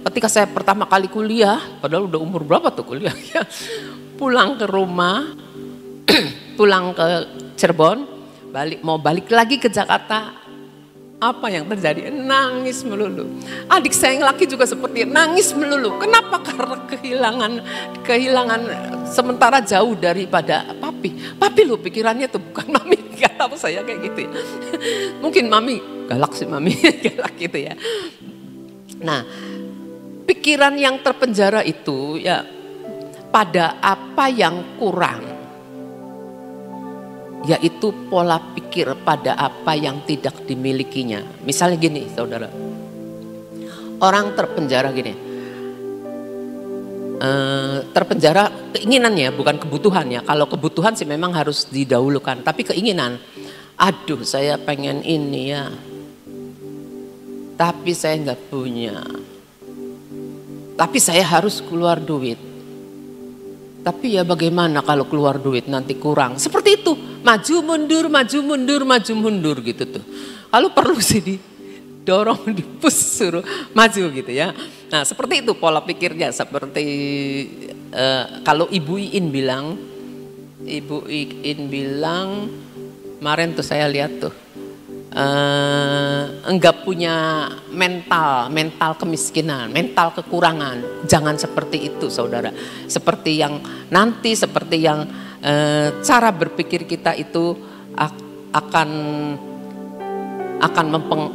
ketika saya pertama kali kuliah, padahal udah umur berapa tuh kuliah ya, pulang ke rumah, pulang ke Cirebon, mau balik lagi ke Jakarta, apa yang terjadi? Nangis melulu. Adik saya yang laki juga seperti nangis melulu. Kenapa? Karena kehilangan sementara jauh daripada papi. Papi lo pikirannya tuh bukan mami. Gak tahu saya kayak gitu ya. Mungkin mami galak sih, mami galak gitu ya. Nah, pikiran yang terpenjara itu ya pada apa yang kurang, yaitu pola pikir pada apa yang tidak dimilikinya. Misalnya gini saudara, orang terpenjara gini, terpenjara keinginannya bukan kebutuhannya. Kalau kebutuhan sih memang harus didahulukan, tapi keinginan, aduh saya pengen ini ya, tapi saya nggak punya, tapi saya harus keluar duit. Tapi ya bagaimana kalau keluar duit nanti kurang. Seperti itu, maju mundur gitu tuh. Kalau perlu sih didorong, dipus, suruh maju gitu ya. Nah seperti itu pola pikirnya. Seperti kalau Ibu Iin bilang, kemarin tuh saya lihat tuh, enggak punya mental kemiskinan, mental kekurangan. Jangan seperti itu saudara. Seperti yang cara berpikir kita itu akan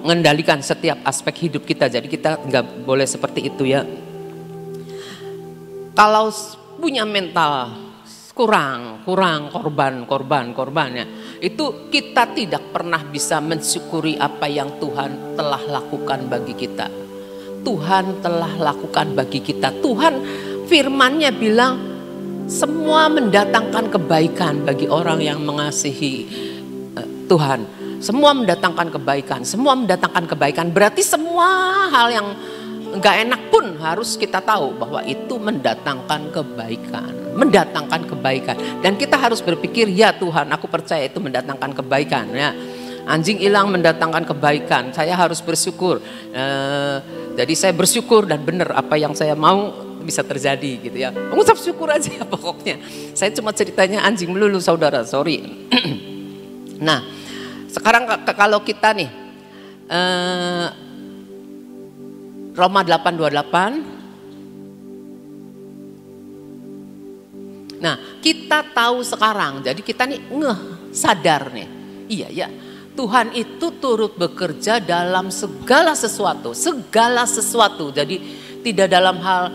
mengendalikan setiap aspek hidup kita. Jadi kita enggak boleh seperti itu ya. Kalau punya mental kurang korban ya, itu kita tidak pernah bisa mensyukuri apa yang Tuhan telah lakukan bagi kita. Tuhan telah lakukan bagi kita. Tuhan firman-Nya bilang semua mendatangkan kebaikan bagi orang yang mengasihi Tuhan. Semua mendatangkan kebaikan. Berarti semua hal yang enggak enak pun harus kita tahu bahwa itu mendatangkan kebaikan. Dan kita harus berpikir, ya Tuhan, aku percaya itu mendatangkan kebaikan ya. Anjing hilang mendatangkan kebaikan, saya harus bersyukur. Jadi saya bersyukur dan benar apa yang saya mau bisa terjadi gitu ya. Mengucap syukur aja ya pokoknya. Saya cuma ceritanya anjing melulu saudara, sorry. Nah sekarang kalau kita nih Roma 8:28. Nah kita tahu sekarang, jadi kita nih sadar nih, iya ya, Tuhan itu turut bekerja dalam segala sesuatu. Jadi tidak dalam hal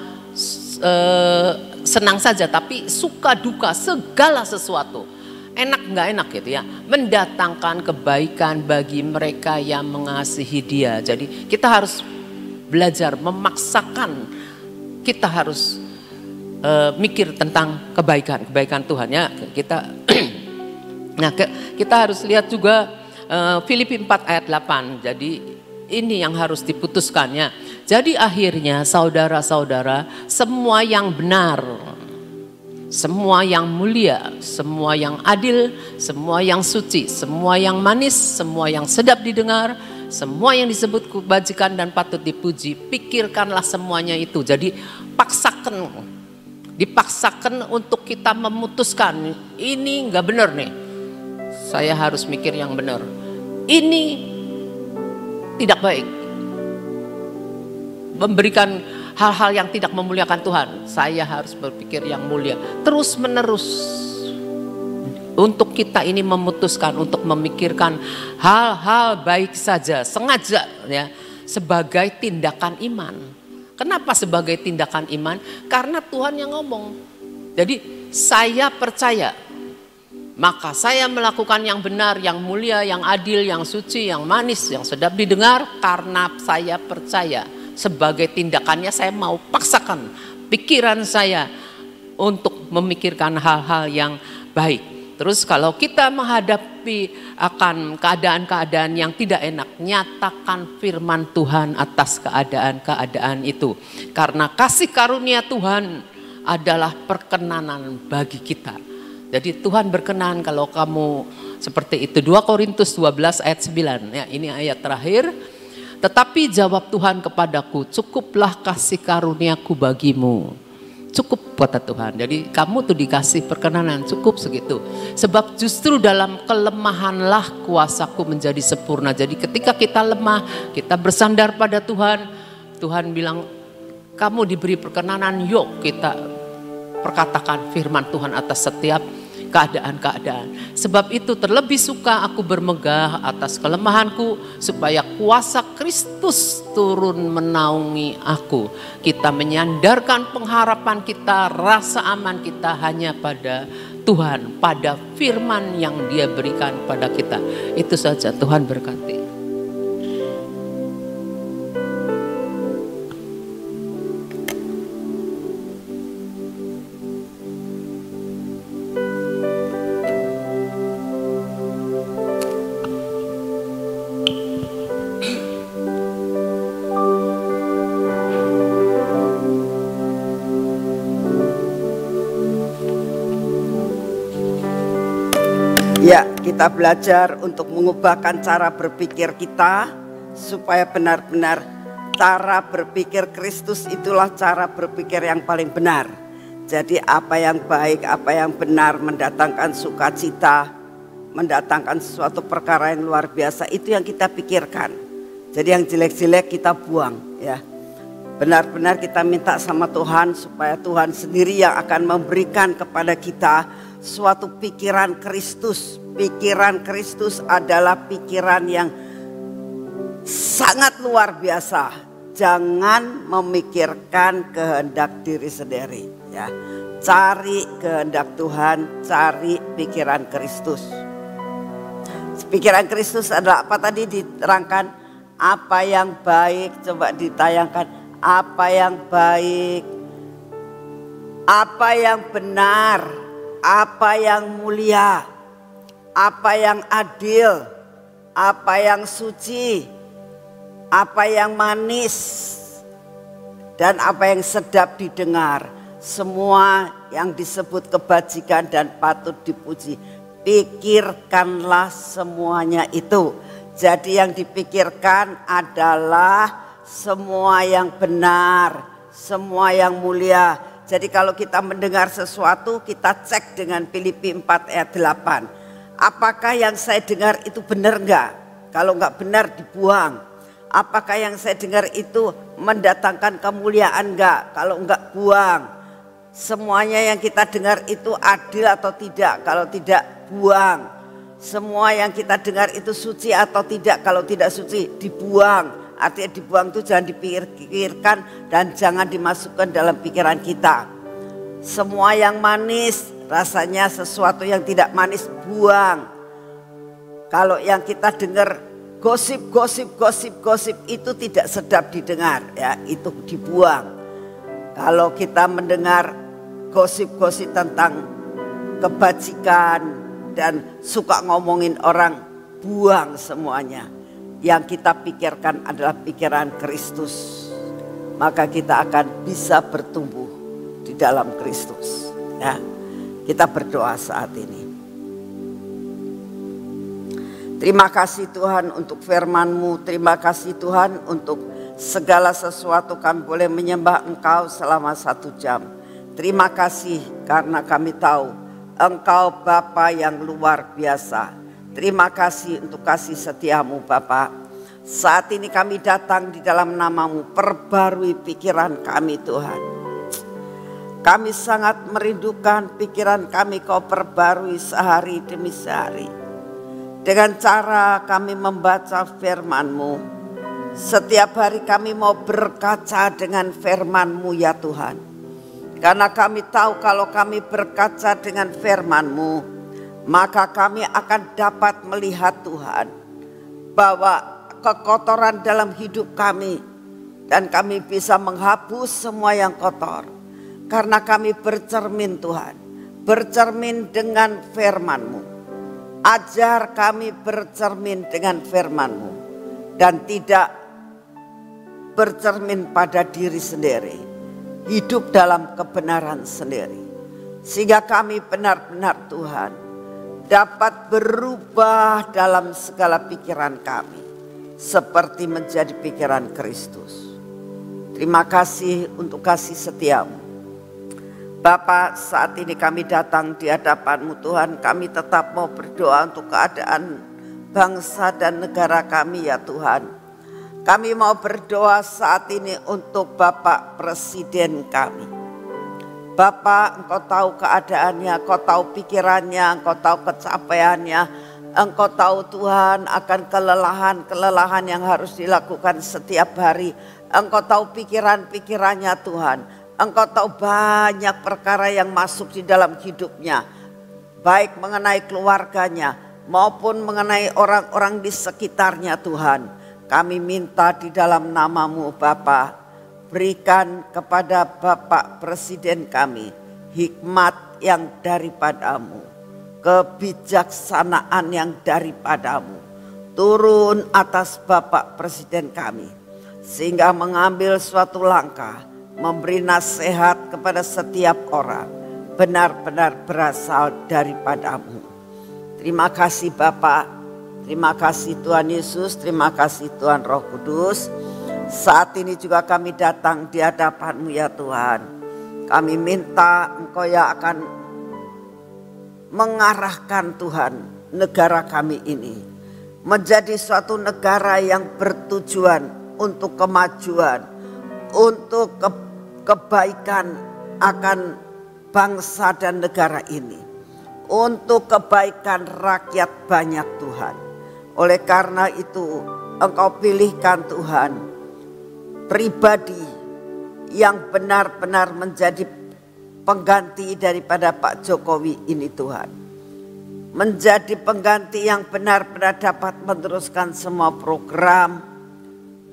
senang saja, tapi suka duka segala sesuatu. Enak nggak enak gitu ya, mendatangkan kebaikan bagi mereka yang mengasihi Dia. Jadi kita harus belajar memaksakan, kita harus mikir tentang kebaikan Tuhan ya. Kita harus lihat juga Filipi 4 ayat 8. Jadi ini yang harus diputuskan ya. Jadi akhirnya saudara-saudara, semua yang benar, semua yang mulia, semua yang adil, semua yang suci, semua yang manis, semua yang sedap didengar, semua yang disebut kebajikan dan patut dipuji, pikirkanlah semuanya itu. Jadi dipaksakan untuk kita memutuskan, ini nggak benar nih, saya harus mikir yang benar. ini tidak baik. Memberikan hal-hal yang tidak memuliakan Tuhan. Saya harus berpikir yang mulia. Terus menerus. Untuk kita ini memutuskan untuk memikirkan hal-hal baik saja. Sengaja ya. Sebagai tindakan iman. Kenapa sebagai tindakan iman? Karena Tuhan yang ngomong. Jadi saya percaya. Maka saya melakukan yang benar, yang mulia, yang adil, yang suci, yang manis, yang sedap didengar. Karena saya percaya. Sebagai tindakannya saya mau paksakan pikiran saya untuk memikirkan hal-hal yang baik. Terus kalau kita menghadapi akan keadaan-keadaan yang tidak enak, nyatakan firman Tuhan atas keadaan-keadaan itu. Karena kasih karunia Tuhan adalah perkenanan bagi kita. Jadi Tuhan berkenan kalau kamu seperti itu. 2 Korintus 12 ayat 9. Ya, ini ayat terakhir. Tetapi jawab Tuhan kepadaku, cukuplah kasih karuniaku bagimu. Cukup kata Tuhan. Jadi kamu tuh dikasih perkenanan, cukup segitu. Sebab justru dalam kelemahanlah kuasaku menjadi sempurna. Jadi ketika kita lemah, kita bersandar pada Tuhan. Tuhan bilang, kamu diberi perkenanan, yuk kita perkatakan firman Tuhan atas setiap keadaan-keadaan. Sebab itu terlebih suka aku bermegah atas kelemahanku supaya kuasa Kristus turun menaungi aku. Kita menyandarkan pengharapan kita, rasa aman kita hanya pada Tuhan, pada firman yang Dia berikan pada kita. Itu saja, Tuhan berkati. Ya, kita belajar untuk mengubahkan cara berpikir kita supaya benar-benar cara berpikir Kristus itulah cara berpikir yang paling benar. Jadi apa yang baik, apa yang benar mendatangkan sukacita, mendatangkan sesuatu perkara yang luar biasa, itu yang kita pikirkan. Jadi yang jelek-jelek kita buang ya. Benar-benar kita minta sama Tuhan supaya Tuhan sendiri yang akan memberikan kepada kita suatu pikiran Kristus. Pikiran Kristus adalah pikiran yang sangat luar biasa. Jangan memikirkan kehendak diri sendiri ya. Cari kehendak Tuhan, cari pikiran Kristus. Pikiran Kristus adalah apa tadi diterangkan? Apa yang baik, coba ditayangkan. Apa yang baik, apa yang benar, apa yang mulia, apa yang adil, apa yang suci, apa yang manis, dan apa yang sedap didengar. Semua yang disebut kebajikan dan patut dipuji. Pikirkanlah semuanya itu. Jadi yang dipikirkan adalah semua yang benar, semua yang mulia. Jadi kalau kita mendengar sesuatu, kita cek dengan Filipi 4 ayat 8. Apakah yang saya dengar itu benar enggak? Kalau enggak benar dibuang. Apakah yang saya dengar itu mendatangkan kemuliaan enggak? Kalau enggak buang. Semuanya yang kita dengar itu adil atau tidak? Kalau tidak buang. Semua yang kita dengar itu suci atau tidak? Kalau tidak suci dibuang. Artinya dibuang itu jangan dipikirkan dan jangan dimasukkan dalam pikiran kita. Semua yang manis, rasanya sesuatu yang tidak manis buang. Kalau yang kita dengar gosip itu tidak sedap didengar ya, itu dibuang. Kalau kita mendengar gosip tentang kebajikan dan suka ngomongin orang, buang semuanya. Yang kita pikirkan adalah pikiran Kristus. Maka kita akan bisa bertumbuh di dalam Kristus. Ya, kita berdoa saat ini. Terima kasih Tuhan untuk firman-Mu. Terima kasih Tuhan untuk segala sesuatu kami boleh menyembah Engkau selama 1 jam. Terima kasih karena kami tahu Engkau Bapa yang luar biasa. Terima kasih untuk kasih setiamu Bapa. Saat ini kami datang di dalam namamu, perbarui pikiran kami Tuhan. Kami sangat merindukan pikiran kami kau perbarui sehari demi sehari. Dengan cara kami membaca firman-Mu. Setiap hari kami mau berkaca dengan firman-Mu ya Tuhan. Karena kami tahu kalau kami berkaca dengan firman-Mu, maka kami akan dapat melihat Tuhan bahwa kekotoran dalam hidup kami, dan kami bisa menghapus semua yang kotor. Karena kami bercermin Tuhan, bercermin dengan firman-Mu. Ajar kami bercermin dengan firman-Mu dan tidak bercermin pada diri sendiri. Hidup dalam kebenaran sendiri. Sehingga kami benar-benar Tuhan dapat berubah dalam segala pikiran kami. Seperti menjadi pikiran Kristus. Terima kasih untuk kasih setiamu. Bapa, saat ini kami datang di hadapan-Mu Tuhan. Kami tetap mau berdoa untuk keadaan bangsa dan negara kami ya Tuhan. Kami mau berdoa saat ini untuk Bapak Presiden kami. Bapak, Engkau tahu keadaannya, Engkau tahu pikirannya, Engkau tahu kecapeannya. Engkau tahu Tuhan akan kelelahan yang harus dilakukan setiap hari. Engkau tahu pikiran-pikirannya Tuhan. Engkau tahu banyak perkara yang masuk di dalam hidupnya. Baik mengenai keluarganya maupun mengenai orang-orang di sekitarnya Tuhan. Kami minta di dalam namamu Bapa, berikan kepada Bapak Presiden kami hikmat yang daripadamu. Kebijaksanaan yang daripadamu. Turun atas Bapak Presiden kami. Sehingga mengambil suatu langkah. Memberi nasihat kepada setiap orang. Benar-benar berasal daripadamu. Terima kasih Bapak. Terima kasih Tuhan Yesus. Terima kasih Tuhan Roh Kudus. Saat ini juga kami datang di hadapan-Mu ya Tuhan. Kami minta Engkau yang akan mengarahkan Tuhan negara kami ini. Menjadi suatu negara yang bertujuan untuk kemajuan. Untuk kebaikan akan bangsa dan negara ini. Untuk kebaikan rakyat banyak Tuhan. Oleh karena itu Engkau pilihkan Tuhan pribadi yang benar-benar menjadi pengganti daripada Pak Jokowi ini Tuhan. Menjadi pengganti yang benar-benar dapat meneruskan semua program.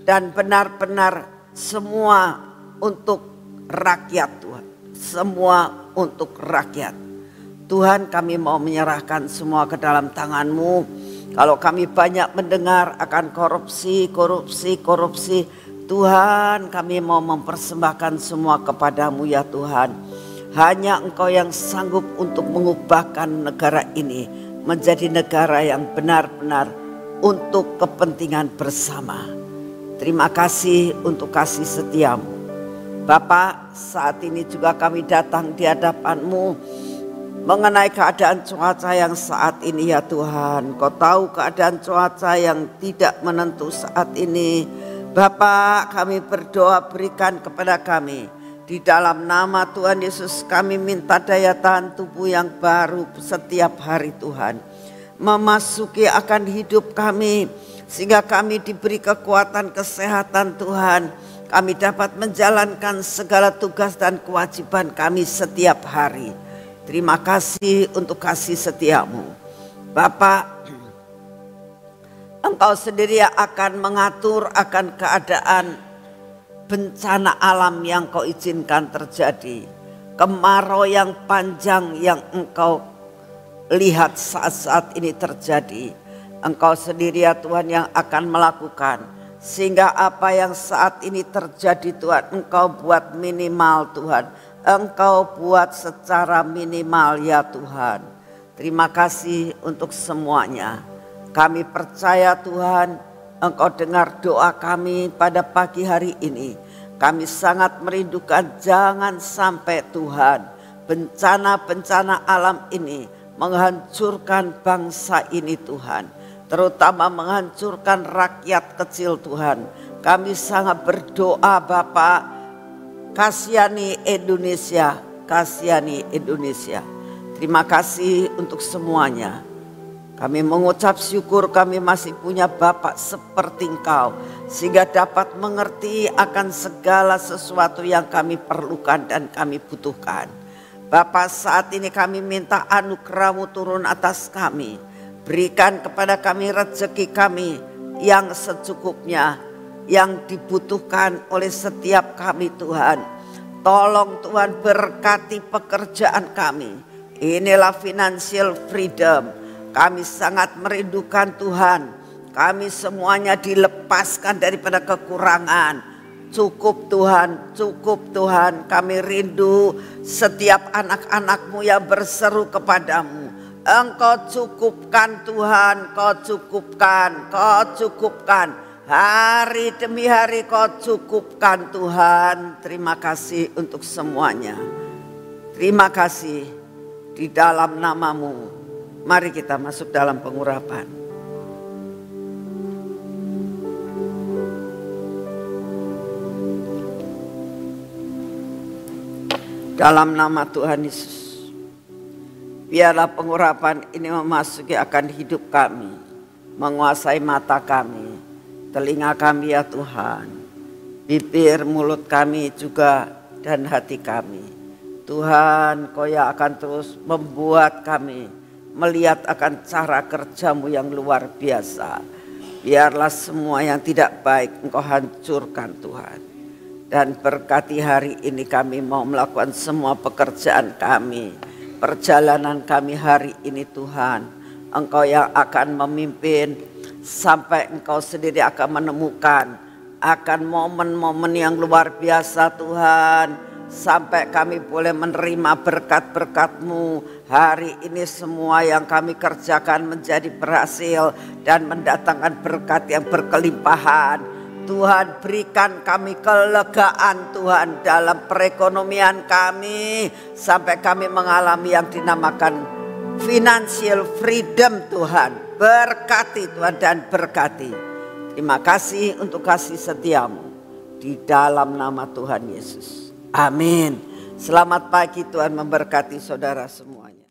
Dan benar-benar semua untuk rakyat Tuhan. Semua untuk rakyat. Tuhan, kami mau menyerahkan semua ke dalam tangan-Mu. Kalau kami banyak mendengar akan korupsi. Tuhan, kami mau mempersembahkan semua kepada-Mu ya Tuhan. Hanya Engkau yang sanggup untuk mengubahkan negara ini menjadi negara yang benar-benar untuk kepentingan bersama. Terima kasih untuk kasih setiamu. Bapak, saat ini juga kami datang di hadapan-Mu mengenai keadaan cuaca yang saat ini ya Tuhan. Kau tahu keadaan cuaca yang tidak menentu saat ini. Bapak, kami berdoa berikan kepada kami. Di dalam nama Tuhan Yesus kami minta daya tahan tubuh yang baru setiap hari Tuhan. Memasuki akan hidup kami. Sehingga kami diberi kekuatan kesehatan Tuhan. Kami dapat menjalankan segala tugas dan kewajiban kami setiap hari. Terima kasih untuk kasih setiamu. Bapak, Engkau sendiri akan mengatur akan keadaan bencana alam yang Kau izinkan terjadi. Kemarau yang panjang yang Engkau lihat saat-saat ini terjadi. Engkau sendiri ya Tuhan yang akan melakukan. Sehingga apa yang saat ini terjadi Tuhan, Engkau buat minimal Tuhan. Engkau buat secara minimal ya Tuhan. Terima kasih untuk semuanya. Kami percaya Tuhan, Engkau dengar doa kami pada pagi hari ini. Kami sangat merindukan jangan sampai Tuhan bencana-bencana alam ini menghancurkan bangsa ini Tuhan, terutama menghancurkan rakyat kecil Tuhan. Kami sangat berdoa Bapak, kasihani Indonesia, kasihani Indonesia. Terima kasih untuk semuanya. Kami mengucap syukur kami masih punya Bapak seperti Engkau, sehingga dapat mengerti akan segala sesuatu yang kami perlukan dan kami butuhkan. Bapak, saat ini kami minta anugerah-Mu turun atas kami. Berikan kepada kami rezeki kami yang secukupnya, yang dibutuhkan oleh setiap kami Tuhan. Tolong Tuhan berkati pekerjaan kami. Inilah financial freedom. Kami sangat merindukan Tuhan. Kami semuanya dilepaskan daripada kekurangan. Cukup Tuhan, cukup Tuhan. Kami rindu setiap anak-anak-Mu yang berseru kepadamu. Engkau cukupkan Tuhan, Kau cukupkan, Kau cukupkan. Hari demi hari Kau cukupkan Tuhan. Terima kasih untuk semuanya. Terima kasih di dalam nama-Mu. Mari kita masuk dalam pengurapan. Dalam nama Tuhan Yesus, biarlah pengurapan ini memasuki akan hidup kami, menguasai mata kami, telinga kami ya Tuhan, bibir mulut kami juga dan hati kami. Tuhan, Kau yang akan terus membuat kami melihat akan cara kerja-Mu yang luar biasa. Biarlah semua yang tidak baik Engkau hancurkan Tuhan. Dan berkati hari ini kami mau melakukan semua pekerjaan kami, perjalanan kami hari ini Tuhan. Engkau yang akan memimpin sampai Engkau sendiri akan menemukan akan momen-momen yang luar biasa Tuhan. Sampai kami boleh menerima berkat-berkat-Mu. Hari ini semua yang kami kerjakan menjadi berhasil dan mendatangkan berkat yang berkelimpahan. Tuhan, berikan kami kelegaan Tuhan dalam perekonomian kami. Sampai kami mengalami yang dinamakan financial freedom Tuhan. Berkati Tuhan dan berkati. Terima kasih untuk kasih setia-Mu. Di dalam nama Tuhan Yesus. Amin. Selamat pagi, Tuhan memberkati saudara semuanya.